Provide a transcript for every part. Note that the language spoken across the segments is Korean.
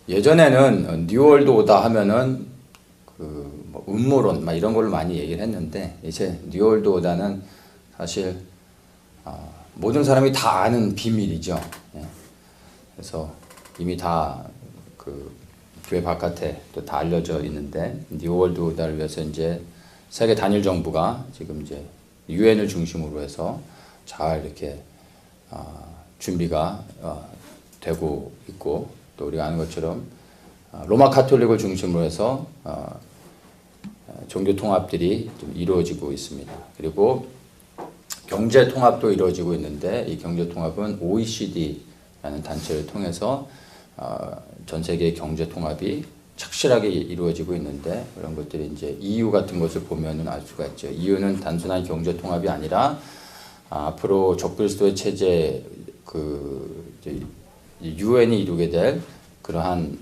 예전에는 뉴월드 오다 하면은 뭐 음모론 막 이런 걸로 많이 얘기를 했는데, 이제 뉴월드 오다는 사실 모든 사람이 다 아는 비밀이죠. 예. 그래서 이미 다 그 교회 바깥에 또 다 알려져 있는데, 뉴월드 오다를 위해서 이제 세계 단일 정부가 지금 이제 유엔을 중심으로 해서 잘 이렇게 준비가 되고 있고, 또 우리가 아는 것처럼 로마 카톨릭을 중심으로 해서 종교 통합들이 좀 이루어지고 있습니다. 그리고 경제 통합도 이루어지고 있는데, 이 경제 통합은 OECD라는 단체를 통해서 전 세계 경제 통합이 착실하게 이루어지고 있는데, 그런 것들이 이제 EU 같은 것을 보면은 알 수가 있죠. EU는 단순한 경제 통합이 아니라 앞으로 적그리스도의 체제 유엔이 이루게 될 그러한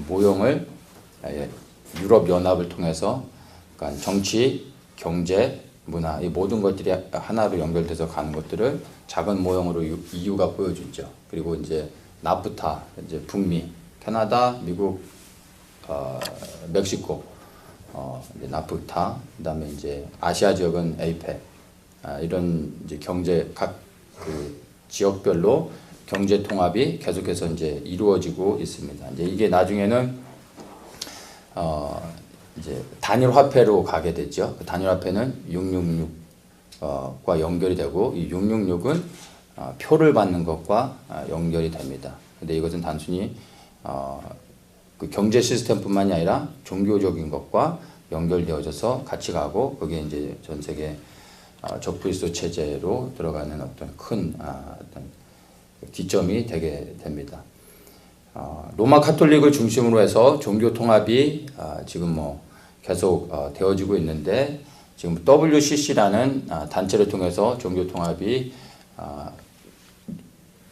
모형을 유럽 연합을 통해서, 그러니까 정치, 경제, 문화 이 모든 것들이 하나로 연결돼서 가는 것들을 작은 모형으로 EU가 보여주죠. 그리고 이제 나프타, 이제 북미, 캐나다, 미국, 멕시코, 이제 나프타, 그다음에 이제 아시아 지역은 APEC, 이런 이제 경제 각 그 지역별로 경제 통합이 계속해서 이제 이루어지고 있습니다. 이제 이게 나중에는 이제 단일 화폐로 가게 되죠. 그 단일 화폐는 666과 연결이 되고, 이 666은 표를 받는 것과 연결이 됩니다. 근데 이것은 단순히 그 경제 시스템뿐만이 아니라 종교적인 것과 연결되어져서 같이 가고, 그게 이제 전 세계 적그리스도 체제로 들어가는 어떤 큰 어떤 기점이 되게 됩니다. 로마 카톨릭을 중심으로 해서 종교 통합이 지금 뭐 계속 되어지고 있는데, 지금 WCC라는 단체를 통해서 종교 통합이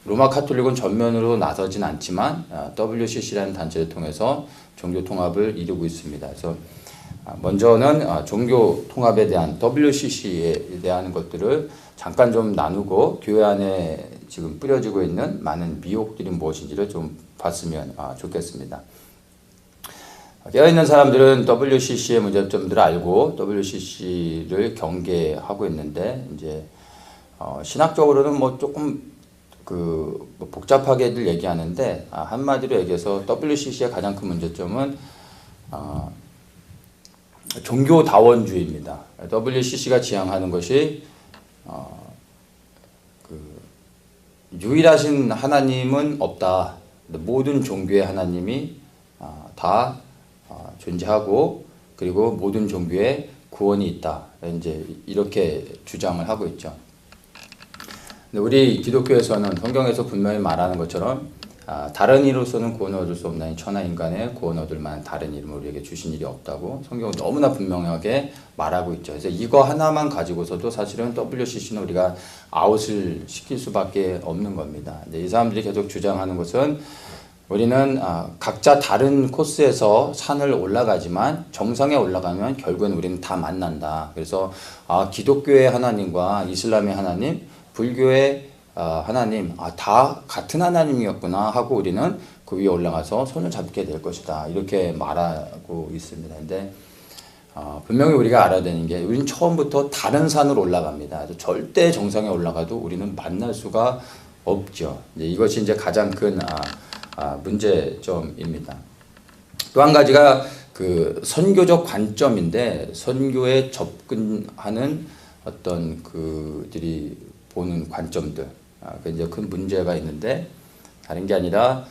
로마 카톨릭은 전면으로 나서진 않지만 WCC라는 단체를 통해서 종교 통합을 이루고 있습니다. 그래서 먼저는 종교 통합에 대한 WCC에 대한 것들을 잠깐 좀 나누고, 교회 안에 지금 뿌려지고 있는 많은 미혹들이 무엇인지를 좀 봤으면 좋겠습니다. 깨어있는 사람들은 WCC의 문제점들을 알고 WCC를 경계하고 있는데, 이제 신학적으로는 뭐 조금 뭐 복잡하게들 얘기하는데, 한마디로 얘기해서 WCC의 가장 큰 문제점은 종교다원주의입니다. WCC가 지향하는 것이 유일하신 하나님은 없다. 모든 종교의 하나님이 다 존재하고, 그리고 모든 종교에 구원이 있다. 이제 이렇게 주장을 하고 있죠. 근데 우리 기독교에서는 성경에서 분명히 말하는 것처럼 다른 이로서는 구원을 얻을 수 없나니 천하 인간의 구원 얻을 만한 다른 이름을 우리에게 주신 일이 없다고 성경은 너무나 분명하게 말하고 있죠. 그래서 이거 하나만 가지고서도 사실은 WCC는 우리가 아웃을 시킬 수밖에 없는 겁니다. 근데 이 사람들이 계속 주장하는 것은, 우리는 각자 다른 코스에서 산을 올라가지만 정상에 올라가면 결국엔 우리는 다 만난다. 그래서 기독교의 하나님과 이슬람의 하나님, 불교의 하나님, 다 같은 하나님이었구나 하고 우리는 그 위에 올라가서 손을 잡게 될 것이다. 이렇게 말하고 있습니다. 근데 분명히 우리가 알아야 되는 게, 우리는 처음부터 다른 산으로 올라갑니다. 절대 정상에 올라가도 우리는 만날 수가 없죠. 이것이 이제 가장 큰 문제점입니다. 또 한 가지가 그 선교적 관점인데, 선교에 접근하는 어떤 그들이 보는 관점들, 그 이제 큰 문제가 있는데, 다른 게 아니라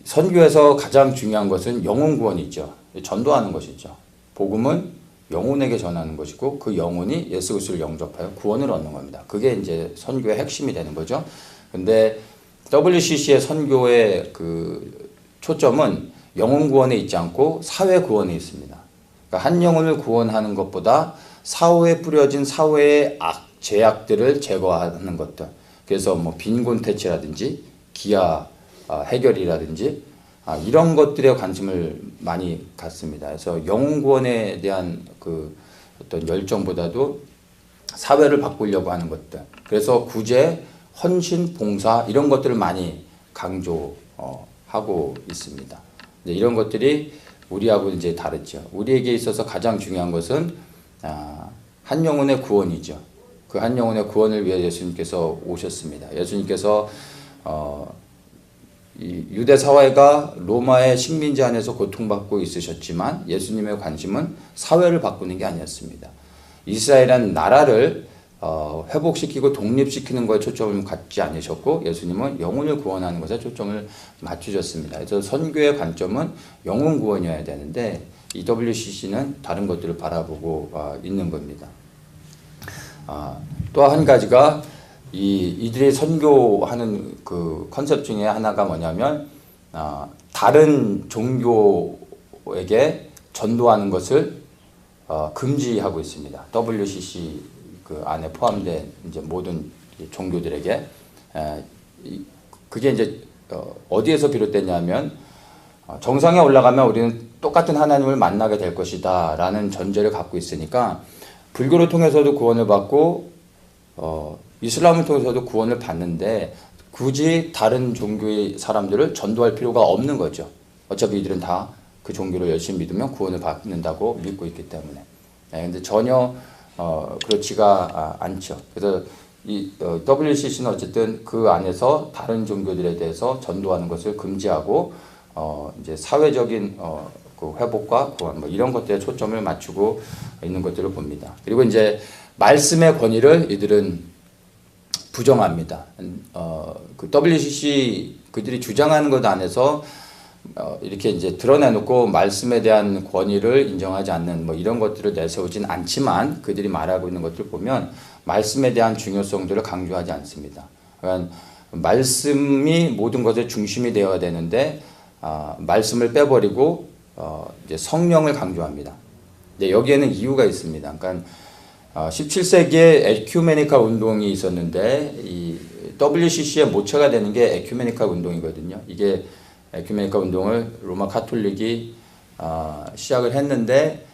선교에서 가장 중요한 것은 영혼 구원이죠. 전도하는 것이죠. 복음은 영혼에게 전하는 것이고, 그 영혼이 예수 그리스도를 영접하여 구원을 얻는 겁니다. 그게 이제 선교의 핵심이 되는 거죠. 근데 WCC의 선교의 그 초점은 영혼 구원에 있지 않고 사회 구원에 있습니다. 그러니까 한 영혼을 구원하는 것보다 사후에 뿌려진 사회의 죄악들을 제거하는 것들. 그래서 뭐 빈곤 퇴치라든지 기아 해결이라든지 이런 것들에 관심을 많이 갖습니다. 그래서 영혼 구원에 대한 그 어떤 열정보다도 사회를 바꾸려고 하는 것들. 그래서 구제, 헌신, 봉사 이런 것들을 많이 강조하고 있습니다. 이런 것들이 우리하고 이제 다르죠. 우리에게 있어서 가장 중요한 것은 한 영혼의 구원이죠. 그 한 영혼의 구원을 위해 예수님께서 오셨습니다. 예수님께서 이 유대 사회가 로마의 식민지 안에서 고통받고 있으셨지만 예수님의 관심은 사회를 바꾸는 게 아니었습니다. 이스라엘이라는 나라를 회복시키고 독립시키는 것에 초점을 갖지 않으셨고 예수님은 영혼을 구원하는 것에 초점을 맞추셨습니다. 그래서 선교의 관점은 영혼 구원이어야 되는데 EWCC는 다른 것들을 바라보고 있는 겁니다. 또 한 가지가 이들이 선교하는 그 컨셉 중에 하나가 뭐냐면 다른 종교에게 전도하는 것을 금지하고 있습니다. WCC 그 안에 포함된 이제 모든 종교들에게 그게 이제 어디에서 비롯됐냐면 정상에 올라가면 우리는 똑같은 하나님을 만나게 될 것이다라는 전제를 갖고 있으니까 불교를 통해서도 구원을 받고 이슬람을 통해서도 구원을 받는데 굳이 다른 종교의 사람들을 전도할 필요가 없는 거죠. 어차피 이들은 다 그 종교를 열심히 믿으면 구원을 받는다고 믿고 있기 때문에. 근데 전혀 그렇지가 않죠. 그래서 이 WCC는 어쨌든 그 안에서 다른 종교들에 대해서 전도하는 것을 금지하고 이제 사회적인 그 회복과 구원 뭐 이런 것들에 초점을 맞추고 있는 것들을 봅니다. 그리고 이제 말씀의 권위를 이들은 부정합니다. 그 WCC 그들이 주장하는 것 안에서 이렇게 이제 드러내놓고 말씀에 대한 권위를 인정하지 않는 뭐 이런 것들을 내세우진 않지만 그들이 말하고 있는 것들을 보면 말씀에 대한 중요성들을 강조하지 않습니다. 그러니까 말씀이 모든 것의 중심이 되어야 되는데 말씀을 빼버리고 이제 성령을 강조합니다. 네, 여기에는 이유가 있습니다. 그러니까 17세기에 에큐메니칼 운동이 있었는데 이 WCC의 모체가 되는 게 에큐메니칼 운동이거든요. 이게 에큐메니칼 운동을 로마 카톨릭이 시작을 했는데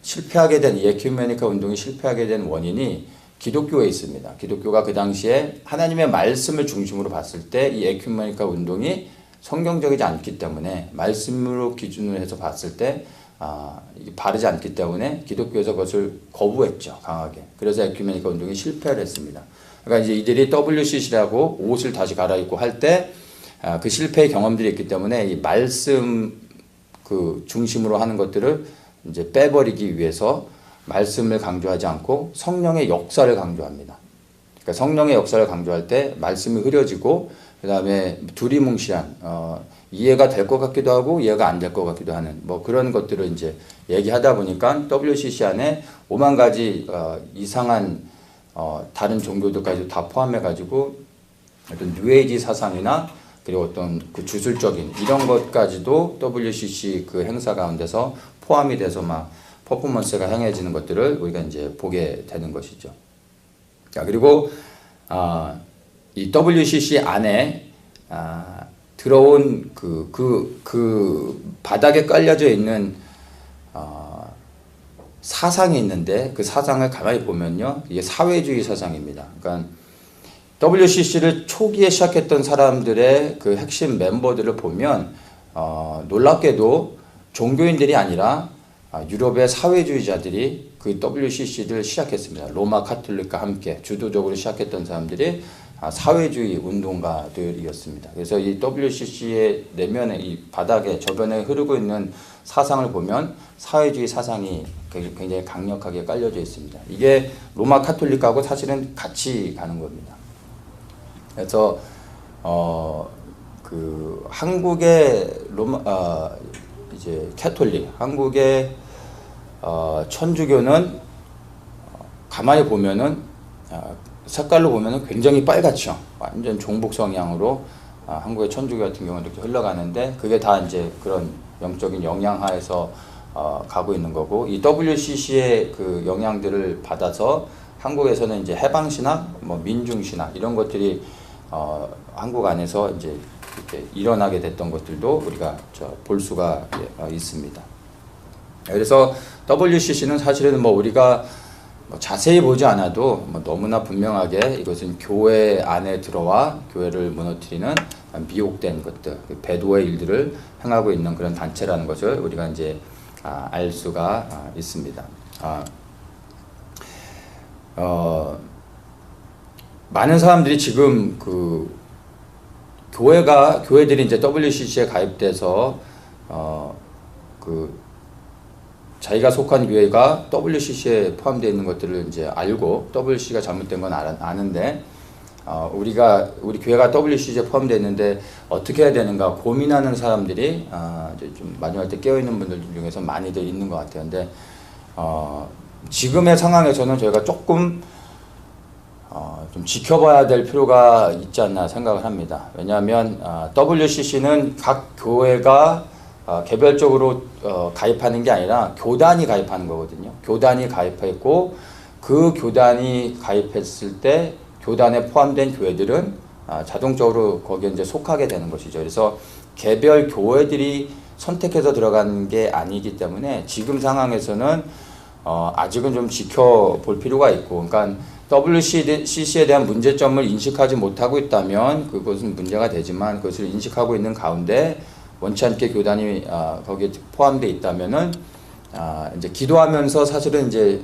실패하게 된 이 에큐메니칼 운동이 실패하게 된 원인이 기독교에 있습니다. 기독교가 그 당시에 하나님의 말씀을 중심으로 봤을 때 이 에큐메니칼 운동이 성경적이지 않기 때문에 말씀으로 기준으로 해서 봤을 때 바르지 않기 때문에 기독교에서 그것을 거부했죠. 강하게. 그래서 에큐메니칼 운동이 실패를 했습니다. 그러니까 이제 이들이 WCC라고 옷을 다시 갈아입고 할 때 그 실패의 경험들이 있기 때문에 이 말씀 그 중심으로 하는 것들을 이제 빼버리기 위해서 말씀을 강조하지 않고 성령의 역사를 강조합니다. 그러니까 성령의 역사를 강조할 때 말씀이 흐려지고 그 다음에 두리뭉실한 이해가 될 것 같기도 하고 이해가 안 될 것 같기도 하는 뭐 그런 것들을 이제 얘기하다 보니까 WCC 안에 5만 가지 이상한 다른 종교들까지 다 포함해 가지고 어떤 뉴에이지 사상이나 그리고 어떤 그 주술적인 이런 것까지도 WCC 그 행사 가운데서 포함이 돼서 막 퍼포먼스가 행해지는 것들을 우리가 이제 보게 되는 것이죠. 자, 그리고 이 WCC 안에 들어온 그 바닥에 깔려져 있는 사상이 있는데 그 사상을 가만히 보면요, 이게 사회주의 사상입니다. 그러니까 WCC를 초기에 시작했던 사람들의 그 핵심 멤버들을 보면 놀랍게도 종교인들이 아니라 유럽의 사회주의자들이 그 WCC를 시작했습니다. 로마 카톨릭과 함께 주도적으로 시작했던 사람들이 사회주의 운동가들이었습니다. 그래서 이 WCC의 내면에 이 바닥에 저변에 흐르고 있는 사상을 보면 사회주의 사상이 굉장히 강력하게 깔려져 있습니다. 이게 로마 카톨릭하고 사실은 같이 가는 겁니다. 그래서 그 한국의 이제 캐톨릭, 한국의 천주교는 가만히 보면은 색깔로 보면은 굉장히 빨갛죠. 완전 종북 성향으로 한국의 천주교 같은 경우는 이렇게 흘러가는데 그게 다 이제 그런 영적인 영향하에서 가고 있는 거고 이 WCC의 그 영향들을 받아서 한국에서는 이제 해방신학, 뭐 민중신학 이런 것들이 한국 안에서 이제 이렇게 일어나게 됐던 것들도 우리가 볼 수가 있습니다. 그래서 WCC는 사실은 뭐 우리가 자세히 보지 않아도 뭐 너무나 분명하게 이것은 교회 안에 들어와 교회를 무너뜨리는 미혹된 것들, 배도의 일들을 행하고 있는 그런 단체라는 것을 우리가 이제 알 수가 있습니다. 많은 사람들이 지금 교회들이 이제 WCC에 가입돼서 자기가 속한 교회가 WCC에 포함되어 있는 것들을 이제 알고 WCC가 잘못된 건 아는데 우리 교회가 WCC에 포함되어 있는데 어떻게 해야 되는가 고민하는 사람들이 이제 좀 마지막 때 깨어 있는 분들 중에서 많이들 있는 것 같아요. 근데 지금의 상황에서는 저희가 조금 좀 지켜봐야 될 필요가 있지 않나 생각을 합니다. 왜냐하면 WCC는 각 교회가 개별적으로 가입하는 게 아니라 교단이 가입하는 거거든요. 교단이 가입했고 그 교단이 가입했을 때 교단에 포함된 교회들은 자동적으로 거기에 이제 속하게 되는 것이죠. 그래서 개별 교회들이 선택해서 들어가는 게 아니기 때문에 지금 상황에서는 아직은 좀 지켜볼 필요가 있고, 그러니까 WCC에 대한 문제점을 인식하지 못하고 있다면 그것은 문제가 되지만 그것을 인식하고 있는 가운데 원치 않게 교단이 거기에 포함되어 있다면은 이제 기도하면서 사실은 이제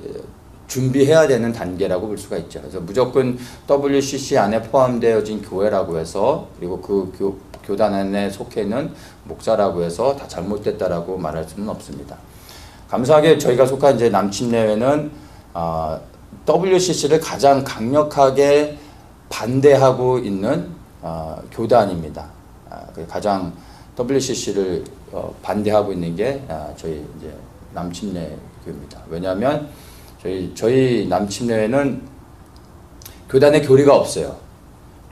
준비해야 되는 단계라고 볼 수가 있죠. 그래서 무조건 WCC 안에 포함되어진 교회라고 해서 그리고 그 교단 안에 속해 있는 목사라고 해서 다 잘못됐다라고 말할 수는 없습니다. 감사하게 저희가 속한 이제 남침내회는 WCC를 가장 강력하게 반대하고 있는 교단입니다. 가장 WCC를 반대하고 있는 게 저희 이제 남침내교입니다. 왜냐하면 저희 남침내회는 교단의 교리가 없어요.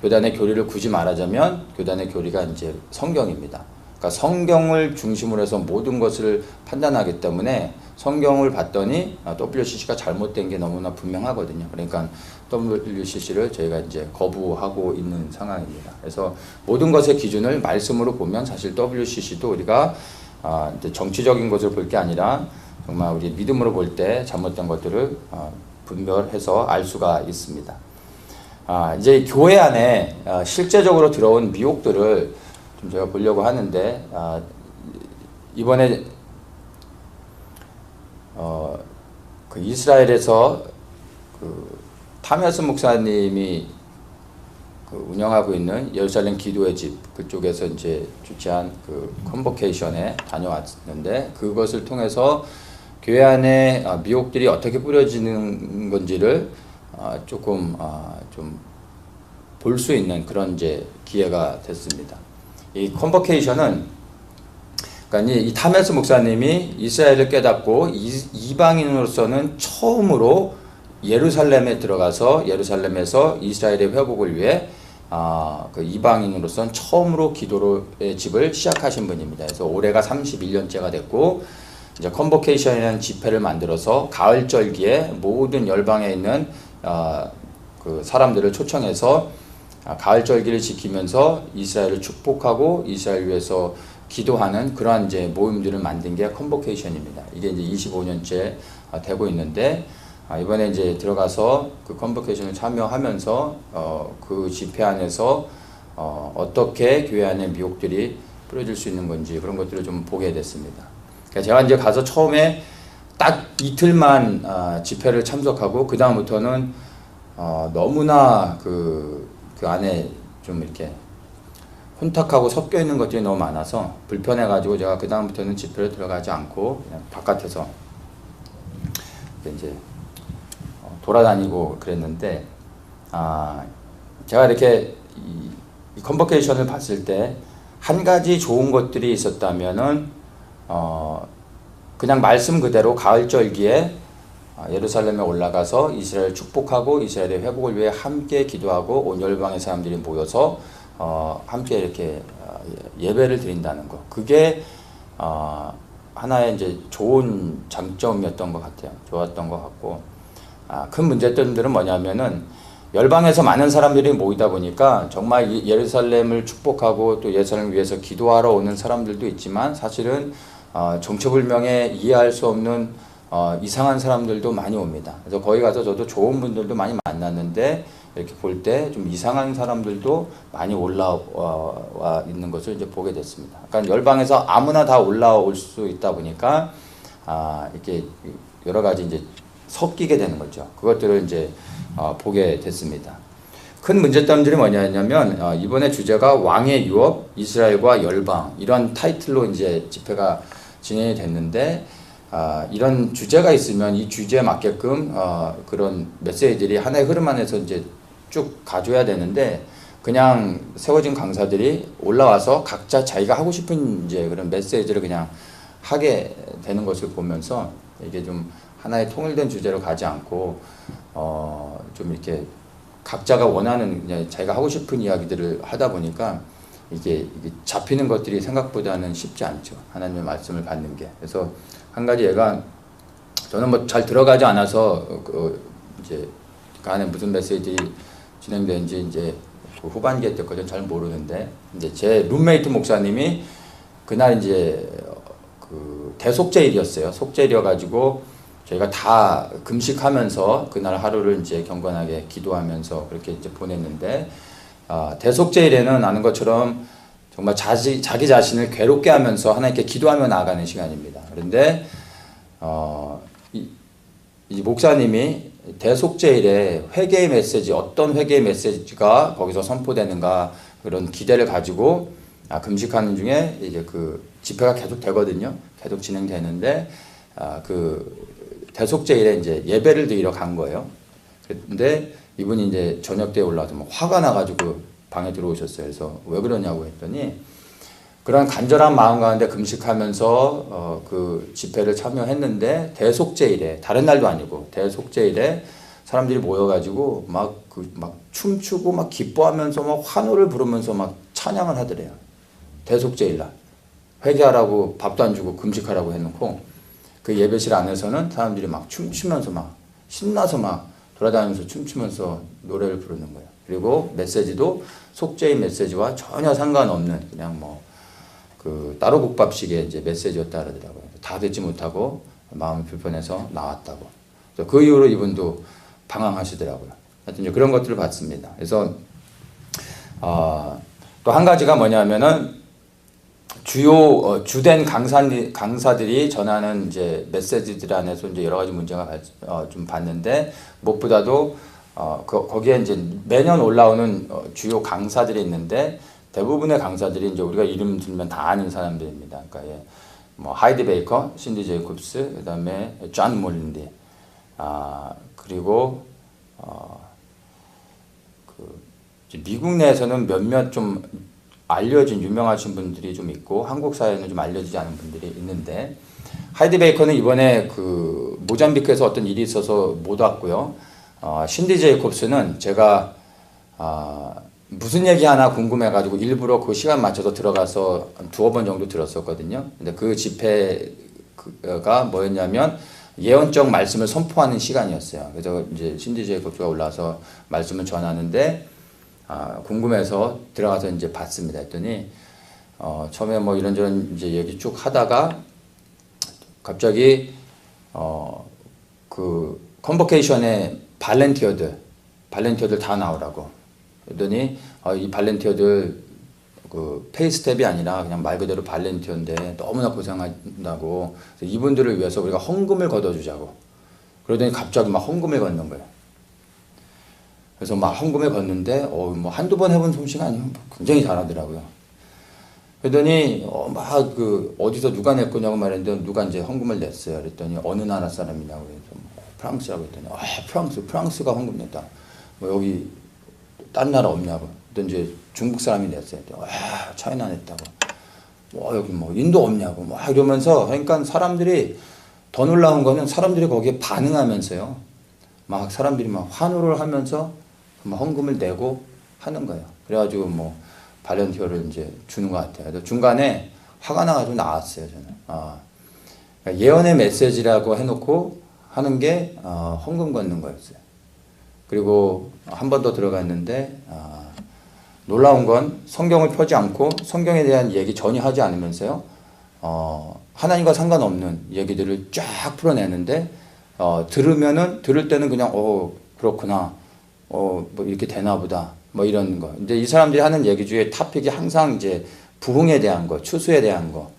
교단의 교리를 굳이 말하자면 교단의 교리가 이제 성경입니다. 그러니까 성경을 중심으로 해서 모든 것을 판단하기 때문에 성경을 봤더니 WCC가 잘못된 게 너무나 분명하거든요. 그러니까 WCC를 저희가 이제 거부하고 있는 상황입니다. 그래서 모든 것의 기준을 말씀으로 보면 사실 WCC도 우리가 이제 정치적인 것을 볼 게 아니라 정말 우리 믿음으로 볼 때 잘못된 것들을 분별해서 알 수가 있습니다. 이제 교회 안에 실제적으로 들어온 미혹들을 좀 제가 보려고 하는데 이번에 그 이스라엘에서 타메스 목사님이 운영하고 있는 예루살렘 기도의 집 그쪽에서 이제 주최한 컨보케이션에 다녀왔는데 그것을 통해서 교회 안에 미혹들이 어떻게 뿌려지는 건지를 조금 좀 볼 수 있는 그런 이제 기회가 됐습니다. 이 컨보케이션은 그러니까 이 타메스 목사님이 이스라엘을 깨닫고 이방인으로서는 처음으로 예루살렘에 들어가서 예루살렘에서 이스라엘의 회복을 위해 그 이방인으로서는 처음으로 기도의 집을 시작하신 분입니다. 그래서 올해가 31년째가 됐고 이제 컨보케이션이라는 집회를 만들어서 가을절기에 모든 열방에 있는 그 사람들을 초청해서 가을절기를 지키면서 이스라엘을 축복하고 이스라엘 위해서 기도하는 그러한 이제 모임들을 만든 게 컨보케이션입니다. 이게 이제 25년째 되고 있는데 이번에 이제 들어가서 그 컨보케이션을 참여하면서 그 집회 안에서 어떻게 교회 안에 미혹들이 뿌려질 수 있는 건지 그런 것들을 좀 보게 됐습니다. 그러니까 제가 이제 가서 처음에 딱 이틀만 집회를 참석하고 그 다음부터는 너무나 그 안에 좀 이렇게 혼탁하고 섞여 있는 것들이 너무 많아서 불편해가지고 제가 그 다음부터는 집회를 들어가지 않고 그냥 바깥에서 이제 돌아다니고 그랬는데 제가 이렇게 이 컨보케이션을 봤을 때 한 가지 좋은 것들이 있었다면은 그냥 말씀 그대로 가을절기에 예루살렘에 올라가서 이스라엘 축복하고 이스라엘의 회복을 위해 함께 기도하고 온 열방의 사람들이 모여서 함께 이렇게 예배를 드린다는 거. 그게 하나의 이제 좋은 장점이었던 것 같아요. 좋았던 것 같고 큰 문제점들은 뭐냐면은 열방에서 많은 사람들이 모이다 보니까 정말 예루살렘을 축복하고 또 예루살렘을 위해서 기도하러 오는 사람들도 있지만 사실은 정체불명의 이해할 수 없는 이상한 사람들도 많이 옵니다. 그래서 거기 가서 저도 좋은 분들도 많이 만났는데 이렇게 볼 때 좀 이상한 사람들도 많이 올라와 있는 것을 이제 보게 됐습니다. 그러니까 열방에서 아무나 다 올라올 수 있다 보니까 이렇게 여러 가지 이제 섞이게 되는 거죠. 그것들을 이제 보게 됐습니다. 큰 문제점들이 뭐냐면 이번에 주제가 왕의 유업, 이스라엘과 열방 이런 타이틀로 이제 집회가 진행이 됐는데 이런 주제가 있으면 이 주제에 맞게끔 그런 메시지들이 하나의 흐름 안에서 이제 쭉 가줘야 되는데 그냥 세워진 강사들이 올라와서 각자 자기가 하고 싶은 이제 그런 메시지를 그냥 하게 되는 것을 보면서 이게 좀 하나의 통일된 주제로 가지 않고 좀 이렇게 각자가 원하는 그냥 자기가 하고 싶은 이야기들을 하다 보니까 이게 잡히는 것들이 생각보다는 쉽지 않죠. 하나님의 말씀을 받는 게. 그래서 한 가지 얘가 저는 뭐 잘 들어가지 않아서 이제 그 안에 무슨 메시지들이 진행되는지 이제 그 후반기에 때까지는 잘 모르는데 이제 제 룸메이트 목사님이 그날 이제 그 대속죄일이었어요. 속죄일이어가지고 저희가 다 금식하면서 그날 하루를 이제 경건하게 기도하면서 그렇게 이제 보냈는데 대속죄일에는 아는 것처럼 정말 자기 자신을 괴롭게 하면서 하나님께 기도하며 나아가는 시간입니다. 그런데 이 목사님이 대속죄일에 회개의 메시지, 어떤 회개의 메시지가 거기서 선포되는가 그런 기대를 가지고 금식하는 중에 이제 그 집회가 계속 되거든요. 계속 진행되는데 그 대속죄일에 이제 예배를 드리러 간 거예요. 근데 이분이 이제 저녁 때 올라와서 뭐 화가 나가지고 방에 들어오셨어요. 그래서 왜 그러냐고 했더니 그런 간절한 마음 가운데 금식하면서 그 집회를 참여했는데 대속죄일에 다른 날도 아니고 대속죄일에 사람들이 모여가지고 막 춤추고 막 기뻐하면서 막 환호를 부르면서 막 찬양을 하더래요. 대속죄일날 회개하라고 밥도 안 주고 금식하라고 해놓고 그 예배실 안에서는 사람들이 막 춤추면서 막 신나서 막 돌아다니면서 춤추면서 노래를 부르는 거예요. 그리고 메시지도 속죄의 메시지와 전혀 상관없는 그냥 뭐 그 따로 국밥식의 이제 메시지였다 그러더라고요. 다 듣지 못하고 마음이 불편해서 나왔다고. 그 이후로 이분도 방황하시더라고요. 하여튼 이제 그런 것들을 봤습니다. 그래서 또 한 가지가 뭐냐면은 주요 주된 강사들이 전하는 이제 메시지들 안에서 이제 여러 가지 문제가 좀 봤는데 무엇보다도 거기에 이제 매년 올라오는 주요 강사들이 있는데 대부분의 강사들이 이제 우리가 이름 들면 다 아는 사람들입니다. 그러니까 뭐 하이드 베이커, 신디 제이콥스, 그다음에 존 몰린디, 그리고 그 미국 내에서는 몇몇 좀 알려진 유명하신 분들이 좀 있고 한국 사회에는 좀 알려지지 않은 분들이 있는데 하이드 베이커는 이번에 그 모잠비크에서 어떤 일이 있어서 못 왔고요. 신디 제이콥스는 제가 무슨 얘기 하나 궁금해가지고 일부러 그 시간 맞춰서 들어가서 두어 번 정도 들었었거든요. 근데 그 집회가 뭐였냐면 예언적 말씀을 선포하는 시간이었어요. 그래서 이제 신디 제이콥스가 올라와서 말씀을 전하는데 궁금해서 들어가서 이제 봤습니다. 했더니 처음에 뭐 이런저런 이제 얘기 쭉 하다가 갑자기 그 컨버케이션에 발렌티어들 다 나오라고. 그랬더니 이 발렌티어들 그 페이스텝이 아니라 그냥 말 그대로 발렌티어인데 너무나 고생한다고 이분들을 위해서 우리가 헌금을 걷어주자고. 그러더니 갑자기 막 헌금을 걷는 거예요. 그래서 막 헌금을 걷는데 뭐 한두 번 해본 솜씨가 아니고 굉장히 잘하더라고요. 그러더니 막 그 어디서 누가 낼 거냐고 말했는데 누가 이제 헌금을 냈어요. 그랬더니 어느 나라 사람이냐고 해서 프랑스라고 했더니 프랑스가 헌금 냈다. 뭐 여기 딴 나라 없냐고. 또 이제 중국 사람이 냈어요. 차이나 냈다고. 여기 뭐 인도 없냐고. 막 이러면서 그러니까 사람들이 더 놀라운 거는 사람들이 거기에 반응하면서요. 막 사람들이 막 환호를 하면서 막 헌금을 내고 하는 거예요. 그래가지고 뭐 발렌티어를 이제 주는 것 같아요. 그래서 중간에 화가 나가지고 나왔어요. 저는. 그러니까 예언의 메시지라고 해놓고 하는 게 헌금 걷는 거였어요. 그리고 한 번 더 들어갔는데 놀라운 건 성경을 펴지 않고 성경에 대한 얘기 전혀 하지 않으면서요. 하나님과 상관없는 얘기들을 쫙 풀어내는데 들을 때는 그냥 그렇구나 뭐 이렇게 되나 보다. 뭐 이런 거. 근데 이 사람들이 하는 얘기 중에 토픽이 항상 이제 부흥에 대한 거, 추수에 대한 거,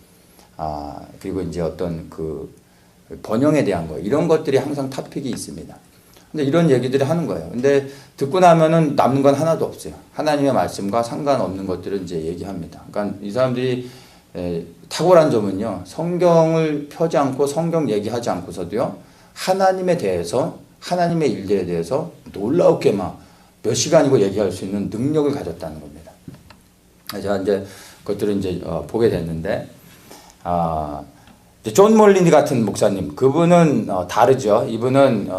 그리고 이제 어떤 그 번영에 대한 거, 이런 것들이 항상 토픽이 있습니다. 근데 이런 얘기들을 하는 거예요. 근데 듣고 나면은 남는 건 하나도 없어요. 하나님의 말씀과 상관없는 것들을 이제 얘기합니다. 그러니까 이 사람들이 탁월한 점은요, 성경을 펴지 않고 성경 얘기하지 않고서도요, 하나님에 대해서, 하나님의 일들에 대해서 놀라웠게 막 몇 시간이고 얘기할 수 있는 능력을 가졌다는 겁니다. 제가 이제 그것들을 이제 보게 됐는데, 존 몰리니 같은 목사님, 그분은 다르죠. 이분은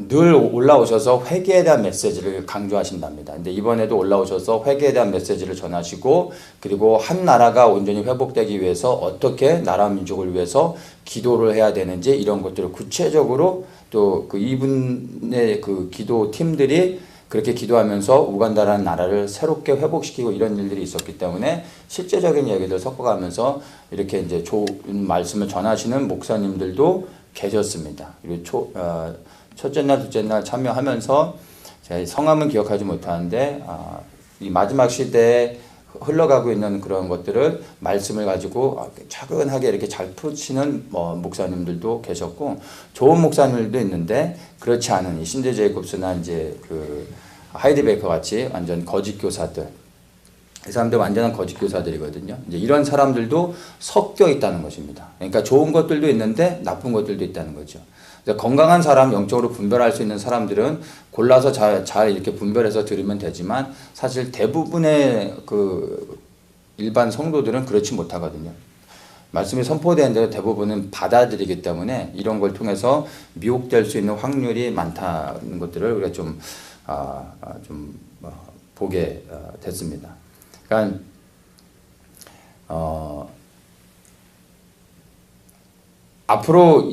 늘 올라오셔서 회개에 대한 메시지를 강조하신답니다. 근데 이번에도 올라오셔서 회개에 대한 메시지를 전하시고, 그리고 한 나라가 온전히 회복되기 위해서 어떻게 나라 민족을 위해서 기도를 해야 되는지, 이런 것들을 구체적으로 또 그 이분의 그 기도 팀들이 그렇게 기도하면서 우간다라는 나라를 새롭게 회복시키고 이런 일들이 있었기 때문에 실제적인 얘기들 섞어가면서 이렇게 이제 좋은 말씀을 전하시는 목사님들도 계셨습니다. 그리고 첫째 날, 둘째 날 참여하면서 제가 성함은 기억하지 못하는데 이 마지막 시대에 흘러가고 있는 그런 것들을 말씀을 가지고 차근하게 이렇게 잘 푸시는 목사님들도 계셨고, 좋은 목사님들도 있는데 그렇지 않은 이 신드 제이콥스나 이제 그 하이디 베이커 같이 완전 거짓 교사들, 이 사람들 완전한 거짓 교사들이거든요. 이제 이런 사람들도 섞여 있다는 것입니다. 그러니까 좋은 것들도 있는데 나쁜 것들도 있다는 거죠. 건강한 사람, 영적으로 분별할 수 있는 사람들은 골라서 잘 이렇게 분별해서 들으면 되지만, 사실 대부분의 그 일반 성도들은 그렇지 못하거든요. 말씀이 선포되는데 대부분은 받아들이기 때문에 이런 걸 통해서 미혹될 수 있는 확률이 많다는 것들을 우리가 좀 보게 됐습니다. 그러니까 앞으로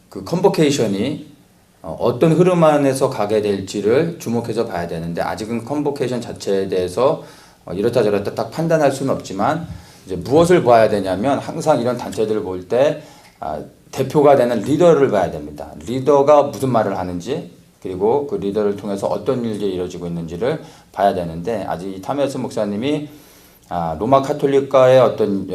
그 컨보케이션이 어떤 흐름 안에서 가게 될지를 주목해서 봐야 되는데, 아직은 컨보케이션 자체에 대해서 이렇다 저렇다 딱 판단할 수는 없지만, 이제 무엇을 봐야 되냐면, 항상 이런 단체들을 볼 때 대표가 되는 리더를 봐야 됩니다. 리더가 무슨 말을 하는지, 그리고 그 리더를 통해서 어떤 일들이 이루어지고 있는지를 봐야 되는데, 아직 이 타메스 목사님이 로마 카톨릭과의 어떤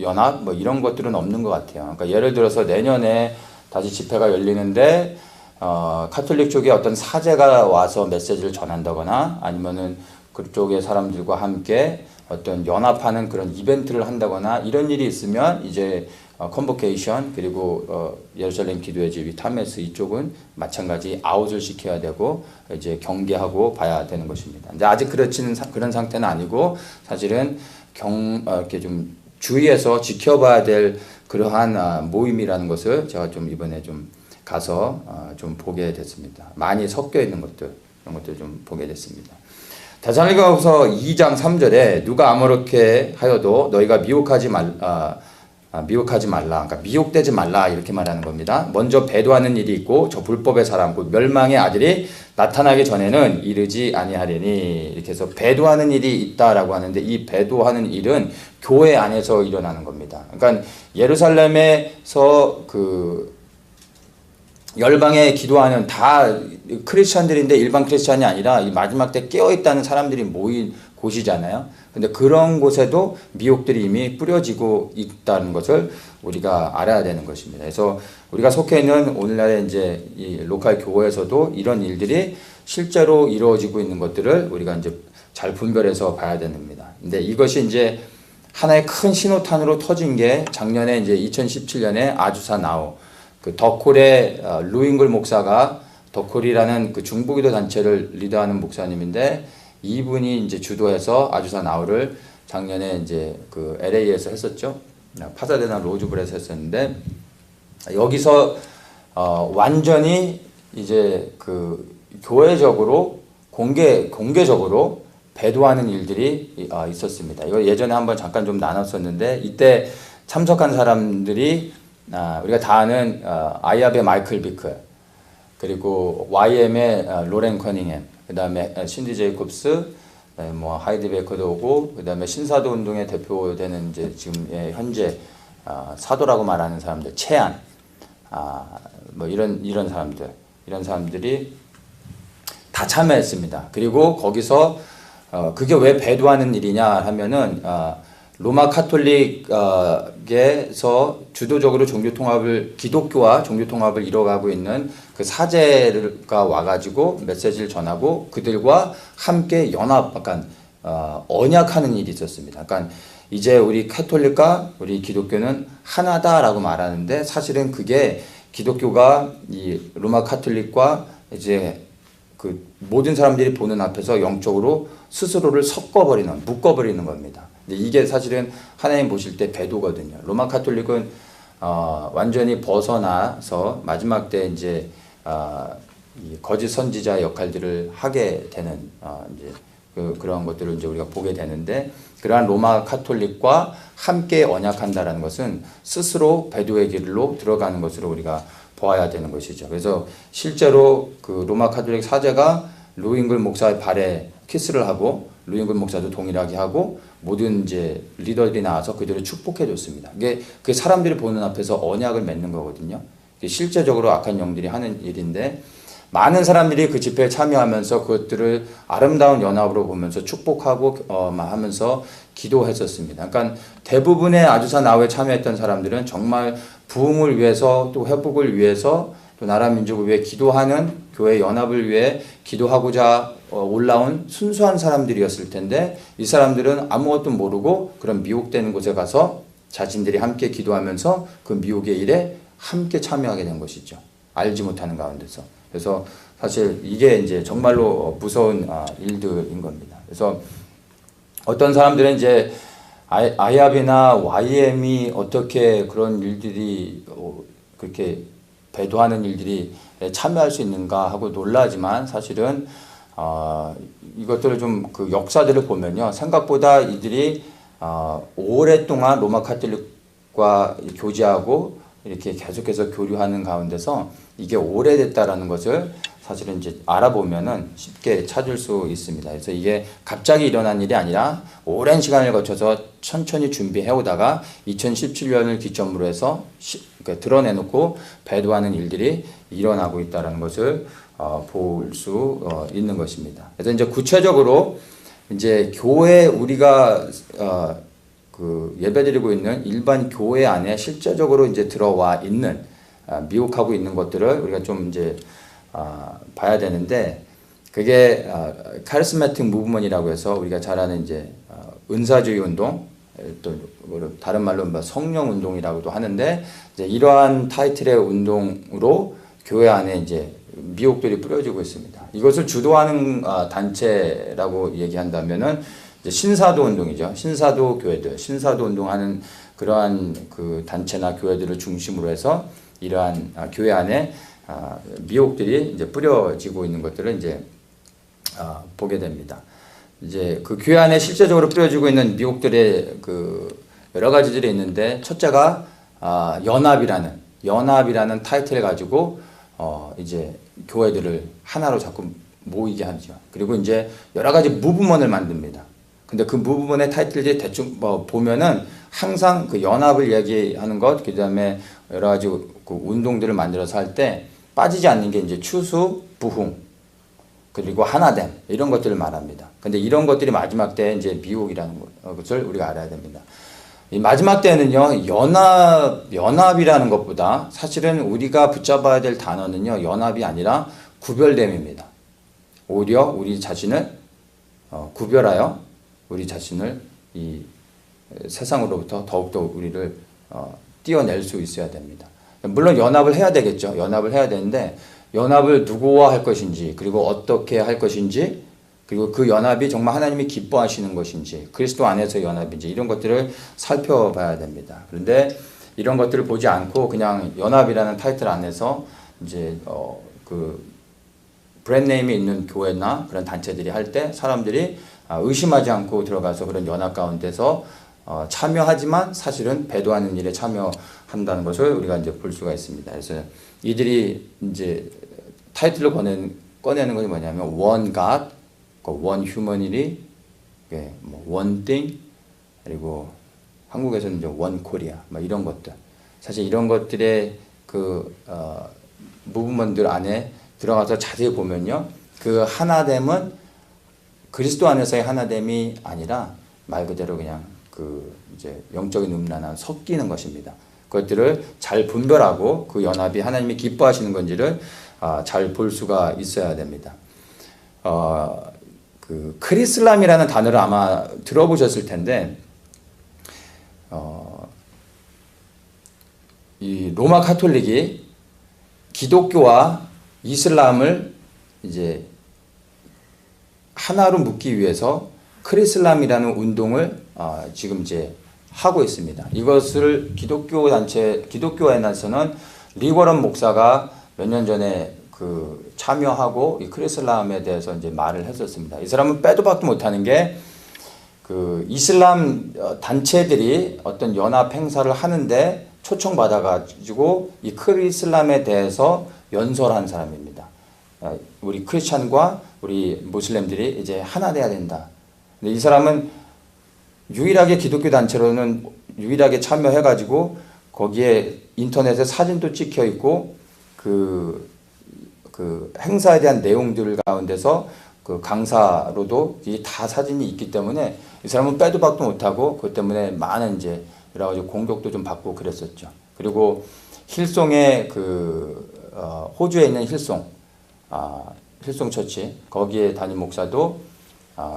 연합 뭐 이런 것들은 없는 것 같아요. 그러니까 예를 들어서 내년에 다시 집회가 열리는데 카톨릭 쪽에 어떤 사제가 와서 메시지를 전한다거나, 아니면은 그쪽의 사람들과 함께 어떤 연합하는 그런 이벤트를 한다거나, 이런 일이 있으면 이제 컨보케이션, 그리고 예루살렘 기도의 집 타메스 이쪽은 마찬가지 아웃을 시켜야 되고 이제 경계하고 봐야 되는 것입니다. 근데 아직 그런 상태는 아니고, 사실은 이렇게 좀 주의해서 지켜봐야 될 그러한 모임이라는 것을 제가 좀 이번에 좀 가서 좀 보게 됐습니다. 많이 섞여 있는 것들, 이런 것들 좀 보게 됐습니다. 데살로니가후서 2장 3절에 누가 아무렇게 하여도 너희가 미혹하지 말라, 그러니까 미혹되지 말라, 이렇게 말하는 겁니다. 먼저 배도하는 일이 있고 저 불법의 사람, 그 멸망의 아들이 나타나기 전에는 이르지 아니하리니, 이렇게 해서 배도하는 일이 있다라고 하는데, 이 배도하는 일은 교회 안에서 일어나는 겁니다. 그러니까 예루살렘에서 그 열방에 기도하는 다 크리스찬들인데 일반 크리스찬이 아니라 이 마지막 때 깨어있다는 사람들이 모인 곳이잖아요. 근데 그런 곳에도 미혹들이 이미 뿌려지고 있다는 것을 우리가 알아야 되는 것입니다. 그래서 우리가 속해 있는 오늘날의 이제 이 로컬 교회에서도 이런 일들이 실제로 이루어지고 있는 것들을 우리가 이제 잘 분별해서 봐야 됩니다. 근데 이것이 이제 하나의 큰 신호탄으로 터진 게 작년에 이제 2017년에 아주사 나우, 그 더콜의 루잉글 목사가, 더콜이라는 그 중보기도 단체를 리더하는 목사님인데, 이분이 이제 주도해서 아주사 나우를 작년에 이제 그 LA에서 했었죠. 파사데나 로즈불에서 했었는데, 여기서 완전히 이제 그 교회적으로 공개적으로 배도하는 일들이 있었습니다. 이거 예전에 한번 잠깐 좀 나눴었는데, 이때 참석한 사람들이 우리가 다 아는 아이압의 마이클 비클, 그리고 YM의 로렌 커닝햄, 그 다음에 신디 제이콥스, 뭐 하이디 베이커도 오고, 그 다음에 신사도 운동의 대표되는 이제 지금 현재 사도라고 말하는 사람들, 채안, 뭐 이런 사람들, 이런 사람들이 다 참여했습니다. 그리고 거기서 그게 왜 배도하는 일이냐 하면은 로마 카톨릭에서 주도적으로 기독교와 종교통합을 이뤄가고 있는 그 사제가 와가지고 메시지를 전하고 그들과 함께 약간 언약하는 일이 있었습니다. 그러니까 이제 우리 카톨릭과 우리 기독교는 하나다라고 말하는데 사실은 그게 기독교가 이 로마 카톨릭과 이제 그 모든 사람들이 보는 앞에서 영적으로 스스로를 묶어버리는 겁니다. 근데 이게 사실은 하나님 보실 때 배도거든요. 로마 카톨릭은 완전히 벗어나서 마지막 때 이제 이 거짓 선지자 역할들을 하게 되는 이제 그런 것들을 이제 우리가 보게 되는데 그러한 로마 카톨릭과 함께 언약한다라는 것은 스스로 배도의 길로 들어가는 것으로 우리가 보아야 되는 것이죠. 그래서 실제로 그 로마 카톨릭 사제가 루잉글 목사의 발에 키스를 하고 루잉글 목사도 동일하게 하고 모든 이제 리더들이 나와서 그들을 축복해 줬습니다. 이게 그 사람들이 보는 앞에서 언약을 맺는 거거든요. 실제적으로 악한 영들이 하는 일인데 많은 사람들이 그 집회에 참여하면서 그것들을 아름다운 연합으로 보면서 축복하고 하면서 기도했었습니다. 그러니까 대부분의 아주사 나우에 참여했던 사람들은 정말 부흥을 위해서 또 회복을 위해서 또 나라 민족을 위해 기도하는 교회 연합을 위해 기도하고자 올라온 순수한 사람들이었을 텐데 이 사람들은 아무것도 모르고 그런 미혹되는 곳에 가서 자신들이 함께 기도하면서 그 미혹의 일에 함께 참여하게 된 것이죠. 알지 못하는 가운데서. 그래서 사실 이게 이제 정말로 무서운 일들인 겁니다. 그래서 어떤 사람들은 이제 아이압이나 YM이 어떻게 그런 일들이 그렇게 배도하는 일들이 참여할 수 있는가 하고 놀라지만 사실은 이것들을 좀 그 역사들을 보면요 생각보다 이들이 오랫동안 로마 카톨릭과 교제하고 이렇게 계속해서 교류하는 가운데서 이게 오래됐다라는 것을 사실은 이제 알아보면은 쉽게 찾을 수 있습니다. 그래서 이게 갑자기 일어난 일이 아니라 오랜 시간을 거쳐서 천천히 준비해 오다가 2017년을 기점으로 해서 그러니까 드러내놓고 배도하는 일들이 일어나고 있다는 것을 볼 수 있는 것입니다. 그래서 이제 구체적으로 이제 교회 우리가 그 예배드리고 있는 일반 교회 안에 실제적으로 이제 들어와 있는 미혹하고 있는 것들을 우리가 좀 이제 봐야 되는데 그게 카리스마틱 무브먼이라고 해서 우리가 잘 아는 이제 은사주의 운동 또 다른 말로 뭐 성령 운동이라고도 하는데 이제 이러한 타이틀의 운동으로 교회 안에 이제 미혹들이 뿌려지고 있습니다. 이것을 주도하는 단체라고 얘기한다면은 이제 신사도 운동이죠. 신사도 교회들, 신사도 운동하는 그러한 그 단체나 교회들을 중심으로 해서 이러한 교회 안에 미혹들이 이제 뿌려지고 있는 것들을 이제 보게 됩니다. 이제 그 교회 안에 실제적으로 뿌려지고 있는 미혹들의 그 여러 가지들이 있는데 첫째가 연합이라는 타이틀을 가지고 이제 교회들을 하나로 자꾸 모이게 하죠. 그리고 이제 여러 가지 무브먼을 만듭니다. 근데 그 무브먼의 타이틀들이 대충 보면은 항상 그 연합을 얘기하는 것, 그 다음에 여러 가지 그 운동들을 만들어서 할 때 빠지지 않는 게 이제 추수, 부흥, 그리고 하나됨, 이런 것들을 말합니다. 근데 이런 것들이 마지막 때 이제 미혹이라는 것을 우리가 알아야 됩니다. 이 마지막 때는요, 연합이라는 것보다 사실은 우리가 붙잡아야 될 단어는요, 연합이 아니라 구별됨입니다. 오히려 우리 자신을 구별하여 우리 자신을 이 세상으로부터 더욱더 우리를 띄어낼 수 있어야 됩니다. 물론 연합을 해야 되겠죠. 연합을 해야 되는데 연합을 누구와 할 것인지 그리고 어떻게 할 것인지 그리고 그 연합이 정말 하나님이 기뻐하시는 것인지 그리스도 안에서 연합인지 이런 것들을 살펴봐야 됩니다. 그런데 이런 것들을 보지 않고 그냥 연합이라는 타이틀 안에서 이제 그 브랜드네임이 있는 교회나 그런 단체들이 할 때 사람들이 의심하지 않고 들어가서 그런 연합 가운데서 참여하지만 사실은 배도하는 일에 참여한다는 것을 우리가 이제 볼 수가 있습니다. 그래서 이들이 이제 타이틀을 꺼내는 것이 뭐냐면 One God, One Humanity, One Thing, 그리고 한국에서는 이제 One Korea, 이런 것들. 사실 이런 것들의 그 무브먼들 안에 들어가서 자세히 보면요. 그 하나됨은 그리스도 안에서의 하나됨이 아니라 말 그대로 그냥 그 이제 영적인 음란한 섞이는 것입니다. 그것들을 잘 분별하고 그 연합이 하나님이 기뻐하시는 건지를 잘 볼 수가 있어야 됩니다. 그 크리슬람이라는 단어를 아마 들어보셨을 텐데, 이 로마 카톨릭이 기독교와 이슬람을 이제 하나로 묶기 위해서 크리슬람이라는 운동을 지금 이제 하고 있습니다. 이것을 기독교 단체, 기독교회에서는 리워런 목사가 몇 년 전에 그 참여하고 이 크리슬람에 대해서 이제 말을 했었습니다. 이 사람은 빼도 박도 못하는 게 그 이슬람 단체들이 어떤 연합 행사를 하는데 초청받아가지고 이 크리슬람에 대해서 연설한 사람입니다. 우리 크리스찬과 우리 무슬림들이 이제 하나 돼야 된다. 근데 이 사람은 유일하게 기독교 단체로는 유일하게 참여해가지고 거기에 인터넷에 사진도 찍혀 있고 그 행사에 대한 내용들 가운데서 그 강사로도 이게 다 사진이 있기 때문에 이 사람은 빼도 박도 못하고 그것 때문에 많은 이제 여러 가지 공격도 좀 받고 그랬었죠. 그리고 힐송의 호주에 있는 힐송 처치 거기에 담임 목사도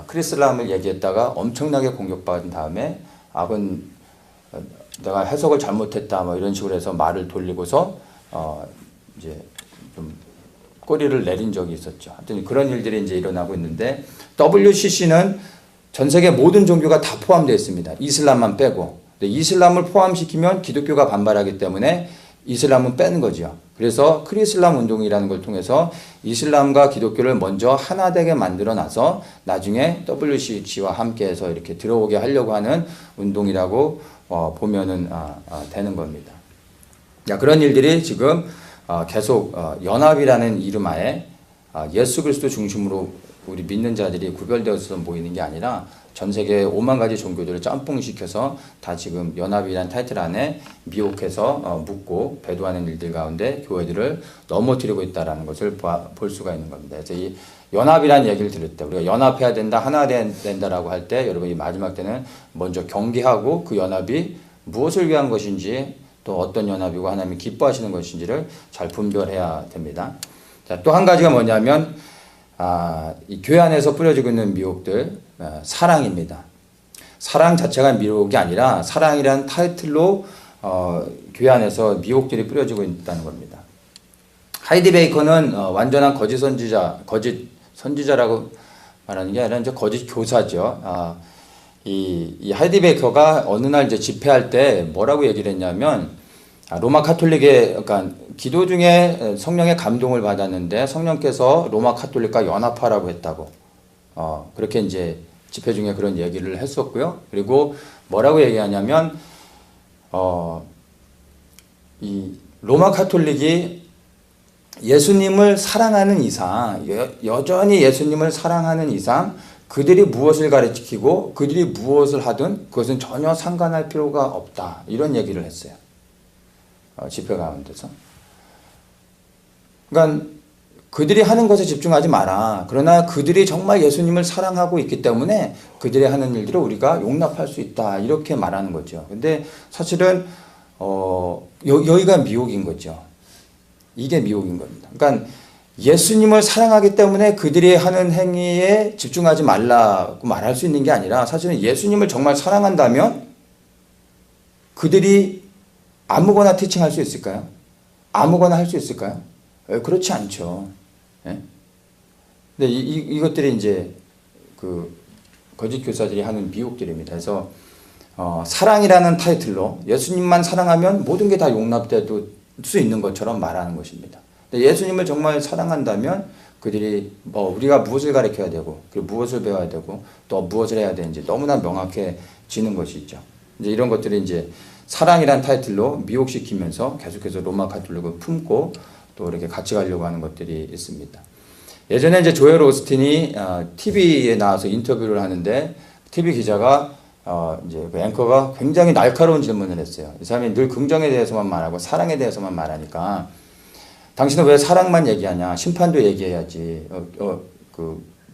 크리슬람을 얘기했다가 엄청나게 공격받은 다음에 내가 해석을 잘못했다 뭐 이런 식으로 해서 말을 돌리고서 이제 좀 꼬리를 내린 적이 있었죠. 하여튼 그런 일들이 이제 일어나고 있는데 WCC는 전 세계 모든 종교가 다 포함되어 있습니다. 이슬람만 빼고. 근데 이슬람을 포함시키면 기독교가 반발하기 때문에 이슬람은 빼는 거죠. 그래서 크리슬람 운동이라는 걸 통해서 이슬람과 기독교를 먼저 하나 되게 만들어 놔서 나중에 WCC와 함께해서 이렇게 들어오게 하려고 하는 운동이라고 보면은 되는 겁니다. 자, 그런 일들이 지금 계속 연합이라는 이름 하에 예수 그리스도 중심으로 우리 믿는 자들이 구별되어서 모이는 게 아니라 전 세계 5만 가지 종교들을 짬뽕시켜서 다 지금 연합이라는 타이틀 안에 미혹해서 묶고 배도하는 일들 가운데 교회들을 넘어뜨리고 있다는 것을 볼 수가 있는 겁니다. 그래서 이 연합이라는 얘기를 들을 때 우리가 연합해야 된다, 하나 된다라고 할 때 여러분 이 마지막 때는 먼저 경계하고 그 연합이 무엇을 위한 것인지 또 어떤 연합이고 하나님이 기뻐하시는 것인지를 잘 분별해야 됩니다. 자, 또 한 가지가 뭐냐면 이 교회 안에서 뿌려지고 있는 미혹들, 사랑입니다. 사랑 자체가 미혹이 아니라 사랑이라는 타이틀로 교회 안에서 미혹들이 뿌려지고 있다는 겁니다. 하이디 베이커는 완전한 거짓 선지자라고 말하는 게 아니라 이제 거짓 교사죠. 이 하이디 베이커가 어느 날 이제 집회할 때 뭐라고 얘기를 했냐면 로마 카톨릭의 그러니까 기도 중에 성령의 감동을 받았는데 성령께서 로마 카톨릭과 연합하라고 했다고 그렇게 이제 집회 중에 그런 얘기를 했었고요. 그리고 뭐라고 얘기하냐면 이 로마 카톨릭이 예수님을 사랑하는 이상 여전히 예수님을 사랑하는 이상 그들이 무엇을 가르치고 그들이 무엇을 하든 그것은 전혀 상관할 필요가 없다. 이런 얘기를 했어요. 집회 가운데서. 그러니까 그들이 하는 것에 집중하지 마라. 그러나 그들이 정말 예수님을 사랑하고 있기 때문에 그들이 하는 일들을 우리가 용납할 수 있다. 이렇게 말하는 거죠. 근데 사실은 여기가 미혹인 거죠. 이게 미혹인 겁니다. 그러니까 예수님을 사랑하기 때문에 그들이 하는 행위에 집중하지 말라고 말할 수 있는 게 아니라 사실은 예수님을 정말 사랑한다면 그들이 아무거나 티칭할 수 있을까요? 아무거나 할 수 있을까요? 그렇지 않죠. 예? 근데 이것들이 이제 그 거짓 교사들이 하는 미혹들입니다. 그래서 사랑이라는 타이틀로 예수님만 사랑하면 모든 게 다 용납될 수 있는 것처럼 말하는 것입니다. 근데 예수님을 정말 사랑한다면 그들이 우리가 무엇을 가르쳐야 되고 그리고 무엇을 배워야 되고 또 무엇을 해야 되는지 너무나 명확해지는 것이죠. 이제 이런 것들이 이제 사랑이란 타이틀로 미혹시키면서 계속해서 로마 카톨릭을 품고 또 이렇게 같이 가려고 하는 것들이 있습니다. 예전에 이제 조엘 오스틴이 TV에 나와서 인터뷰를 하는데 TV 기자가 이제 그 앵커가 굉장히 날카로운 질문을 했어요. 이 사람이 늘 긍정에 대해서만 말하고 사랑에 대해서만 말하니까 당신은 왜 사랑만 얘기하냐? 심판도 얘기해야지.